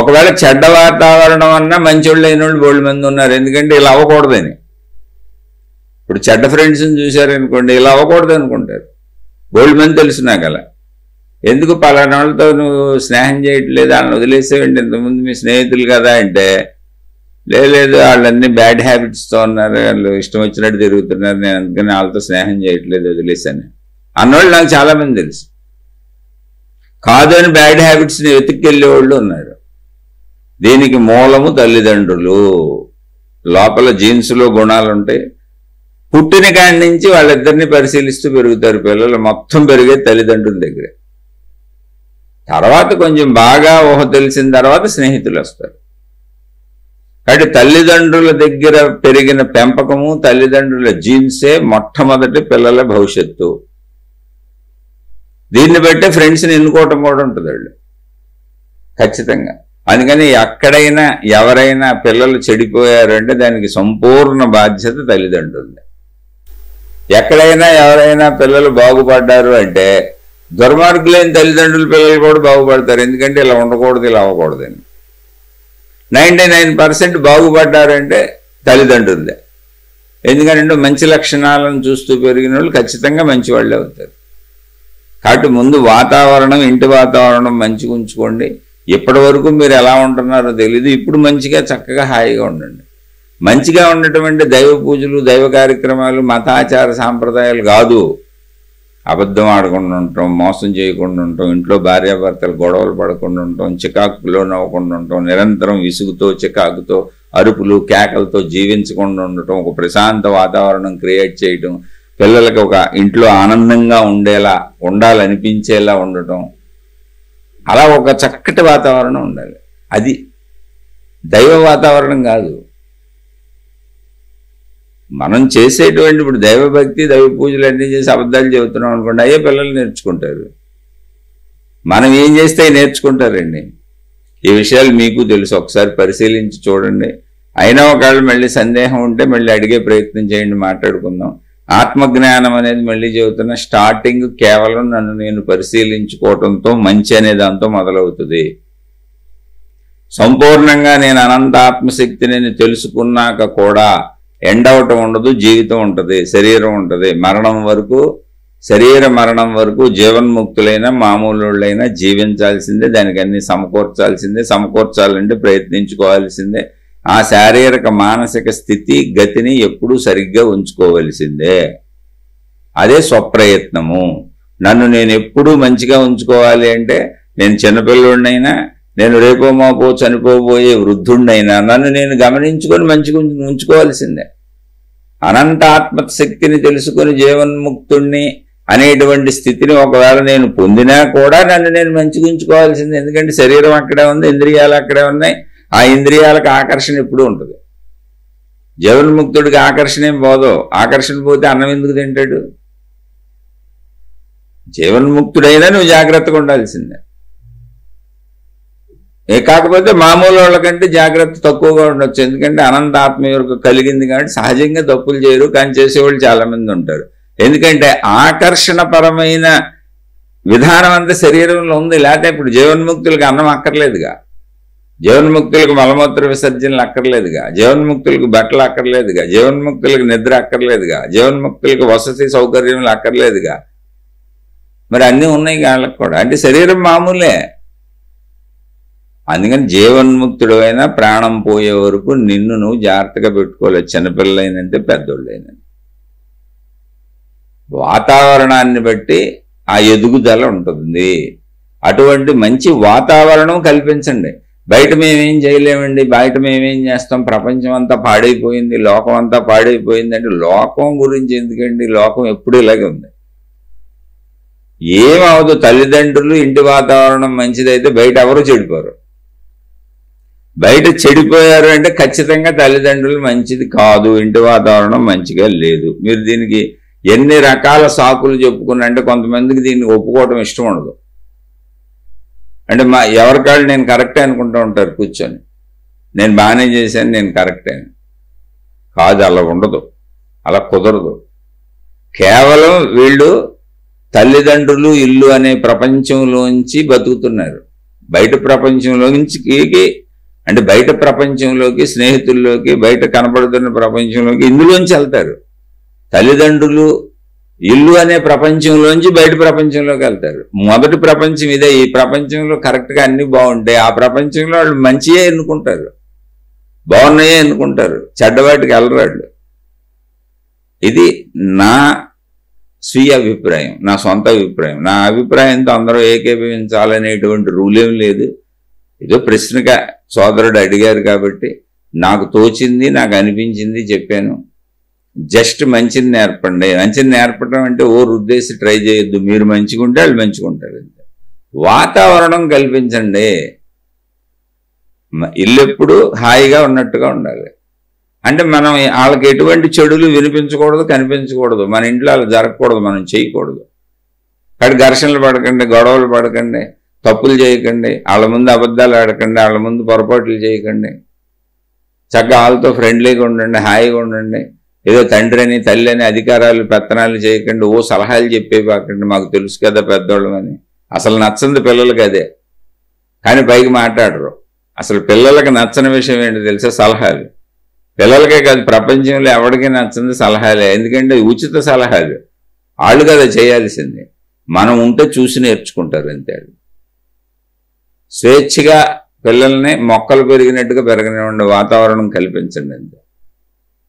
ఒకవేళ చెడ్డ వాతావరణం అన్నా మంచోళ్ళు అయిన వాళ్ళు బోల్డ్ మంది ఉన్నారు. ఎందుకంటే ఇలా అవ్వకూడదని. ఇప్పుడు చెడ్డ ఫ్రెండ్స్ని చూశారనుకోండి, ఇలా అవ్వకూడదు అనుకుంటారు. బోల్డ్ మంది తెలుసు నాకు అలా. ఎందుకు పలానా వాళ్ళతో నువ్వు స్నేహం చేయట్లేదు, వాళ్ళని వదిలేసేవండి, ఇంతకుముందు మీ స్నేహితులు కదా అంటే, లేదు వాళ్ళన్నీ బ్యాడ్ హ్యాబిట్స్తో ఉన్నారు, వాళ్ళు ఇష్టం వచ్చినట్టు తిరుగుతున్నారు, నేను అందుకని వాళ్ళతో స్నేహం చేయట్లేదు, వదిలేశాను అన్నవాళ్ళు నాకు చాలామంది తెలుసు. కాదు అని బ్యాడ్ హ్యాబిట్స్ని వెతుక్కెళ్ళేవాళ్ళు ఉన్నారు. దీనికి మూలము తల్లిదండ్రులు. లోపల జీన్స్లో గుణాలు ఉంటాయి. పుట్టిన కాడి నుంచి వాళ్ళిద్దరిని పరిశీలిస్తూ పెరుగుతారు పిల్లలు. మొత్తం పెరిగే తల్లిదండ్రుల దగ్గరే. తర్వాత కొంచెం బాగా ఊహ తెలిసిన తర్వాత స్నేహితులు వస్తారు. కాబట్టి తల్లిదండ్రుల దగ్గర పెరిగిన పెంపకము, తల్లిదండ్రుల జీన్సే మొట్టమొదటి పిల్లల భవిష్యత్తు. దీన్ని బట్టే ఫ్రెండ్స్ని ఎన్నుకోవటం కూడా ఉంటుంది వాళ్ళు ఖచ్చితంగా. అందుకని ఎక్కడైనా ఎవరైనా పిల్లలు చెడిపోయారంటే దానికి సంపూర్ణ బాధ్యత తల్లిదండ్రులది. ఎక్కడైనా ఎవరైనా పిల్లలు బాగుపడ్డారు అంటే దుర్మార్గులైన తల్లిదండ్రుల పిల్లలు కూడా బాగుపడతారు. ఎందుకంటే ఇలా ఉండకూడదు, ఇలా అవ్వకూడదని. 99% బాగుపడ్డారంటే తల్లిదండ్రులదే. ఎందుకంటే మంచి లక్షణాలను చూస్తూ పెరిగిన వాళ్ళు ఖచ్చితంగా మంచి వాళ్ళే అవుతారు. కాబట్టి ముందు వాతావరణం, ఇంటి వాతావరణం మంచిగా ఉంచుకోండి. ఇప్పటి వరకు మీరు ఎలా ఉంటున్నారో తెలీదు. ఇప్పుడు మంచిగా చక్కగా హాయిగా ఉండండి. మంచిగా ఉండటం దైవ పూజలు, దైవ కార్యక్రమాలు, మతాచార సాంప్రదాయాలు కాదు. అబద్ధం ఆడకుండా ఉండటం, మోసం చేయకుండా ఉండటం, ఇంట్లో భార్యాభర్తలు గొడవలు పడకుండా ఉండటం, చికాకులో నవ్వకుండా ఉండటం, నిరంతరం విసుగుతో చికాకుతో అరుపులు కేకలతో జీవించకుండా ఉండటం, ఒక ప్రశాంత వాతావరణం క్రియేట్ చేయటం, పిల్లలకి ఒక ఇంట్లో ఆనందంగా ఉండేలా, ఉండాలనిపించేలా ఉండటం, అలా ఒక చక్కటి వాతావరణం ఉండాలి. అది దైవ వాతావరణం కాదు. మనం చేసేటువంటి ఇప్పుడు దైవభక్తి, దైవ పూజలు అన్నీ చేసి అబద్ధాలు చెబుతున్నాం అనుకోండి, అయ్యే పిల్లలు నేర్చుకుంటారు. మనం ఏం చేస్తే నేర్చుకుంటారండి. ఈ విషయాలు మీకు తెలుసు. ఒకసారి పరిశీలించి చూడండి. అయినా ఒకవేళ మళ్ళీ సందేహం ఉంటే మళ్ళీ అడిగే ప్రయత్నం చేయండి, మాట్లాడుకుందాం. ఆత్మజ్ఞానం అనేది మళ్ళీ చెబుతున్న స్టార్టింగ్ కేవలం నన్ను నేను పరిశీలించుకోవటంతో, మంచి అనే దాంతో మొదలవుతుంది. సంపూర్ణంగా నేను అనంత ఆత్మశక్తిని తెలుసుకున్నాక కూడా ఎండ్ అవటం ఉండదు, జీవితం ఉంటుంది, శరీరం ఉంటుంది. మరణం వరకు, శరీర మరణం వరకు జీవన్ముక్తులైన మామూలుళ్ళైనా జీవించాల్సిందే. దానికి అన్ని సమకూర్చాల్సిందే. సమకూర్చాలంటే ప్రయత్నించుకోవాల్సిందే. ఆ శారీరక మానసిక స్థితి గతిని ఎప్పుడూ సరిగ్గా ఉంచుకోవలసిందే. అదే స్వప్రయత్నము. నన్ను నేను ఎప్పుడూ మంచిగా ఉంచుకోవాలి అంటే నేను చిన్నపిల్లుడినైనా, నేను రేపో మాపో చనిపోబోయే వృద్ధుడినైనా నన్ను నేను గమనించుకొని మంచిగా ఉంచుకోవాల్సిందే. అనంత ఆత్మశక్తిని తెలుసుకొని జీవన్ముక్తుణ్ణి అనేటువంటి స్థితిని ఒకవేళ నేను పొందినా కూడా నన్ను నేను మంచిగా ఉంచుకోవాల్సిందే. ఎందుకంటే శరీరం అక్కడే ఉంది, ఇంద్రియాలు అక్కడే ఉన్నాయి. ఆ ఇంద్రియాలకు ఆకర్షణ ఎప్పుడూ ఉంటుంది. జీవన్ముక్తుడికి ఆకర్షణ ఏం పోదు. ఆకర్షణ పోతే అన్నం ఎందుకు తింటాడు? జీవన్ముక్తుడైనా నువ్వు జాగ్రత్తగా ఉండాల్సిందే. కాకపోతే మామూలు వాళ్ళకంటే జాగ్రత్త తక్కువగా ఉండొచ్చు. ఎందుకంటే అనంత ఆత్మ వరకు కలిగింది కాబట్టి సహజంగా తప్పులు చేయరు, కానీ చేసేవాళ్ళు చాలా మంది ఉంటారు. ఎందుకంటే ఆకర్షణపరమైన విధానం అంతా శరీరంలో ఉంది. లేకపోతే ఇప్పుడు జీవన్ముక్తులకు అన్నం అక్కర్లేదుగా, జీవన్ముక్తులకు మలమూత్ర విసర్జనలు అక్కర్లేదుగా, జీవన్ముక్తులకు బట్టలు అక్కర్లేదుగా, జీవన్ముక్తులకు నిద్ర అక్కర్లేదుగా, జీవన్ముక్తులకు వసతి సౌకర్యములు అక్కర్లేదుగా. మరి అన్నీ ఉన్నాయి వాళ్ళకి కూడా. అంటే శరీరం మామూలే. అందుకని జీవన్ముక్తుడు అయినా ప్రాణం పోయే వరకు నిన్ను నువ్వు జాగ్రత్తగా పెట్టుకోలేదు. చిన్నపిల్లలైనంటే పెద్దోళ్ళైనంటే వాతావరణాన్ని బట్టి ఆ ఎదుగుదల ఉంటుంది. అటువంటి మంచి వాతావరణం కల్పించండి. బయట మేమేం చేయలేమండి, బయట మేమేం చేస్తాం, ప్రపంచం అంతా పాడైపోయింది, లోకం అంతా పాడైపోయింది అంటే లోకం గురించి ఎందుకండి? లోకం ఎప్పుడు ఇలాగే ఉంది. ఏమవదు. తల్లిదండ్రులు, ఇంటి వాతావరణం మంచిదైతే బయట ఎవరు చెడిపోరు. బయట చెడిపోయారు అంటే ఖచ్చితంగా తల్లిదండ్రులు మంచిది కాదు, ఇంటి వాతావరణం మంచిగా లేదు. మీరు దీనికి ఎన్ని రకాల సాకులు చెప్పుకున్నంటే కొంతమందికి దీన్ని ఒప్పుకోవటం ఇష్టం ఉండదు. అంటే ఎవరికాళ్ళు నేను కరెక్టే అనుకుంటూ ఉంటారు కూర్చొని. నేను బాగానే చేశాను, నేను కరెక్టే కాదు. అలా ఉండదు, అలా కుదరదు. కేవలం వీళ్ళు తల్లిదండ్రులు, ఇల్లు అనే ప్రపంచంలోంచి బతుకుతున్నారు. బయట ప్రపంచంలోంచి అంటే బయట ప్రపంచంలోకి, స్నేహితుల్లోకి, బయట కనపడుతున్న ప్రపంచంలోకి ఇందులోంచి వెళ్తారు. తల్లిదండ్రులు, ఇల్లు అనే ప్రపంచంలోంచి బయట ప్రపంచంలోకి వెళ్తారు. మొదటి ప్రపంచం ఇదే. ఈ ప్రపంచంలో కరెక్ట్గా అన్ని బాగుంటాయి. ఆ ప్రపంచంలో వాళ్ళు మంచియే ఎన్నుకుంటారు. బాగున్నాయే అనుకుంటారు, చెడ్డవాటికి వెళ్ళరాళ్ళు. ఇది నా స్వీయ అభిప్రాయం, నా సొంత అభిప్రాయం. నా అభిప్రాయంతో అందరూ ఏకీభవించాలనేటువంటి రూల్ ఏం లేదు. ఏదో ప్రశ్నగా సోదరుడు అడిగారు కాబట్టి నాకు తోచింది, నాకు అనిపించింది చెప్పాను. జస్ట్ మంచిని నేర్పండి. మంచిని నేర్పడం అంటే ఉద్దేశి ట్రై చేయొద్దు. మీరు మంచిగుంటే వాళ్ళు మంచిగుంటారు. వాతావరణం కల్పించండి. ఇల్లు ఎప్పుడు హాయిగా ఉన్నట్టుగా ఉండాలి. అంటే మనం వాళ్ళకి ఎటువంటి చెడులు వినిపించకూడదు, కనిపించకూడదు. మన ఇంట్లో అలా జరగకూడదు, మనం చేయకూడదు. అక్కడ ఘర్షణలు పడకండి, గొడవలు పడకండి, తప్పులు చేయకండి, వాళ్ళ ముందు అబద్ధాలు ఆడకండి, వాళ్ళ ముందు పొరపాట్లు చేయకండి. చక్కగా వాళ్ళతో ఫ్రెండ్లీగా ఉండండి, హాయిగా ఉండండి. ఏదో తండ్రి అని తల్లి అని అధికారాలు పెత్తనాలు చేయకండి, సలహాలు చెప్పేవాకండి, మాకు తెలుసు కదా పెద్దోళ్ళమని. అసలు నచ్చంది పిల్లలకి అదే, కానీ పైకి మాట్లాడరు. అసలు పిల్లలకి నచ్చని విషయం ఏంటో తెలుసా? సలహాలు. పిల్లలకే కాదు, ప్రపంచంలో ఎవరికి నచ్చంది సలహాలే. ఎందుకంటే ఉచిత సలహాలు, వాళ్ళు కదా చేయాల్సింది. మనం ఉంటే చూసి నేర్చుకుంటారు అంతే. స్వేచ్ఛగా పిల్లల్ని మొక్కలు పెరిగినట్టుగా పెరగనివ్వండి, వాతావరణం కల్పించండి అంతే.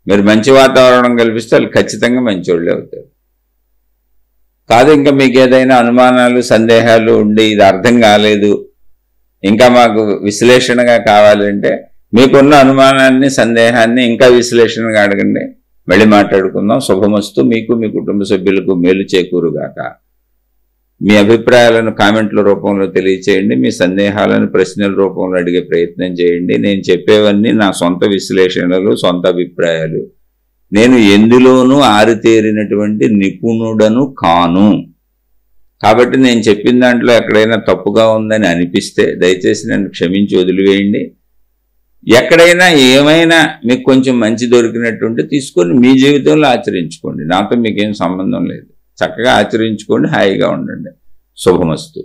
మీరు మంచి వాతావరణం కల్పిస్తే వాళ్ళు ఖచ్చితంగా మంచోళ్ళే అవుతారు. కాదు ఇంకా మీకు ఏదైనా అనుమానాలు సందేహాలు ఉండి ఇది అర్థం కాలేదు, ఇంకా మాకు విశ్లేషణగా కావాలంటే మీకున్న అనుమానాన్ని సందేహాన్ని ఇంకా విశ్లేషణగా అడగండి, మళ్ళీ మాట్లాడుకుందాం. శుభమస్తు. మీకు మీ కుటుంబ సభ్యులకు మేలు చేకూరుగాక. మీ అభిప్రాయాలను కామెంట్ల రూపంలో తెలియచేయండి. మీ సందేహాలను ప్రశ్నల రూపంలో అడిగే ప్రయత్నం చేయండి. నేను చెప్పేవన్నీ నా సొంత విశ్లేషణలు, సొంత అభిప్రాయాలు. నేను ఎందులోనూ ఆరితేరినటువంటి నిపుణుడను కాను. కాబట్టి నేను చెప్పిన దాంట్లో ఎక్కడైనా తప్పుగా ఉందని అనిపిస్తే దయచేసి నన్ను క్షమించి వదిలివేయండి. ఎక్కడైనా ఏమైనా మీకు కొంచెం మంచి దొరికినట్టుంటే తీసుకొని మీ జీవితంలో ఆచరించుకోండి. నాతో మీకేం సంబంధం లేదు. చక్కగా ఆచరించుకోండి, హాయిగా ఉండండి. శుభమస్తు.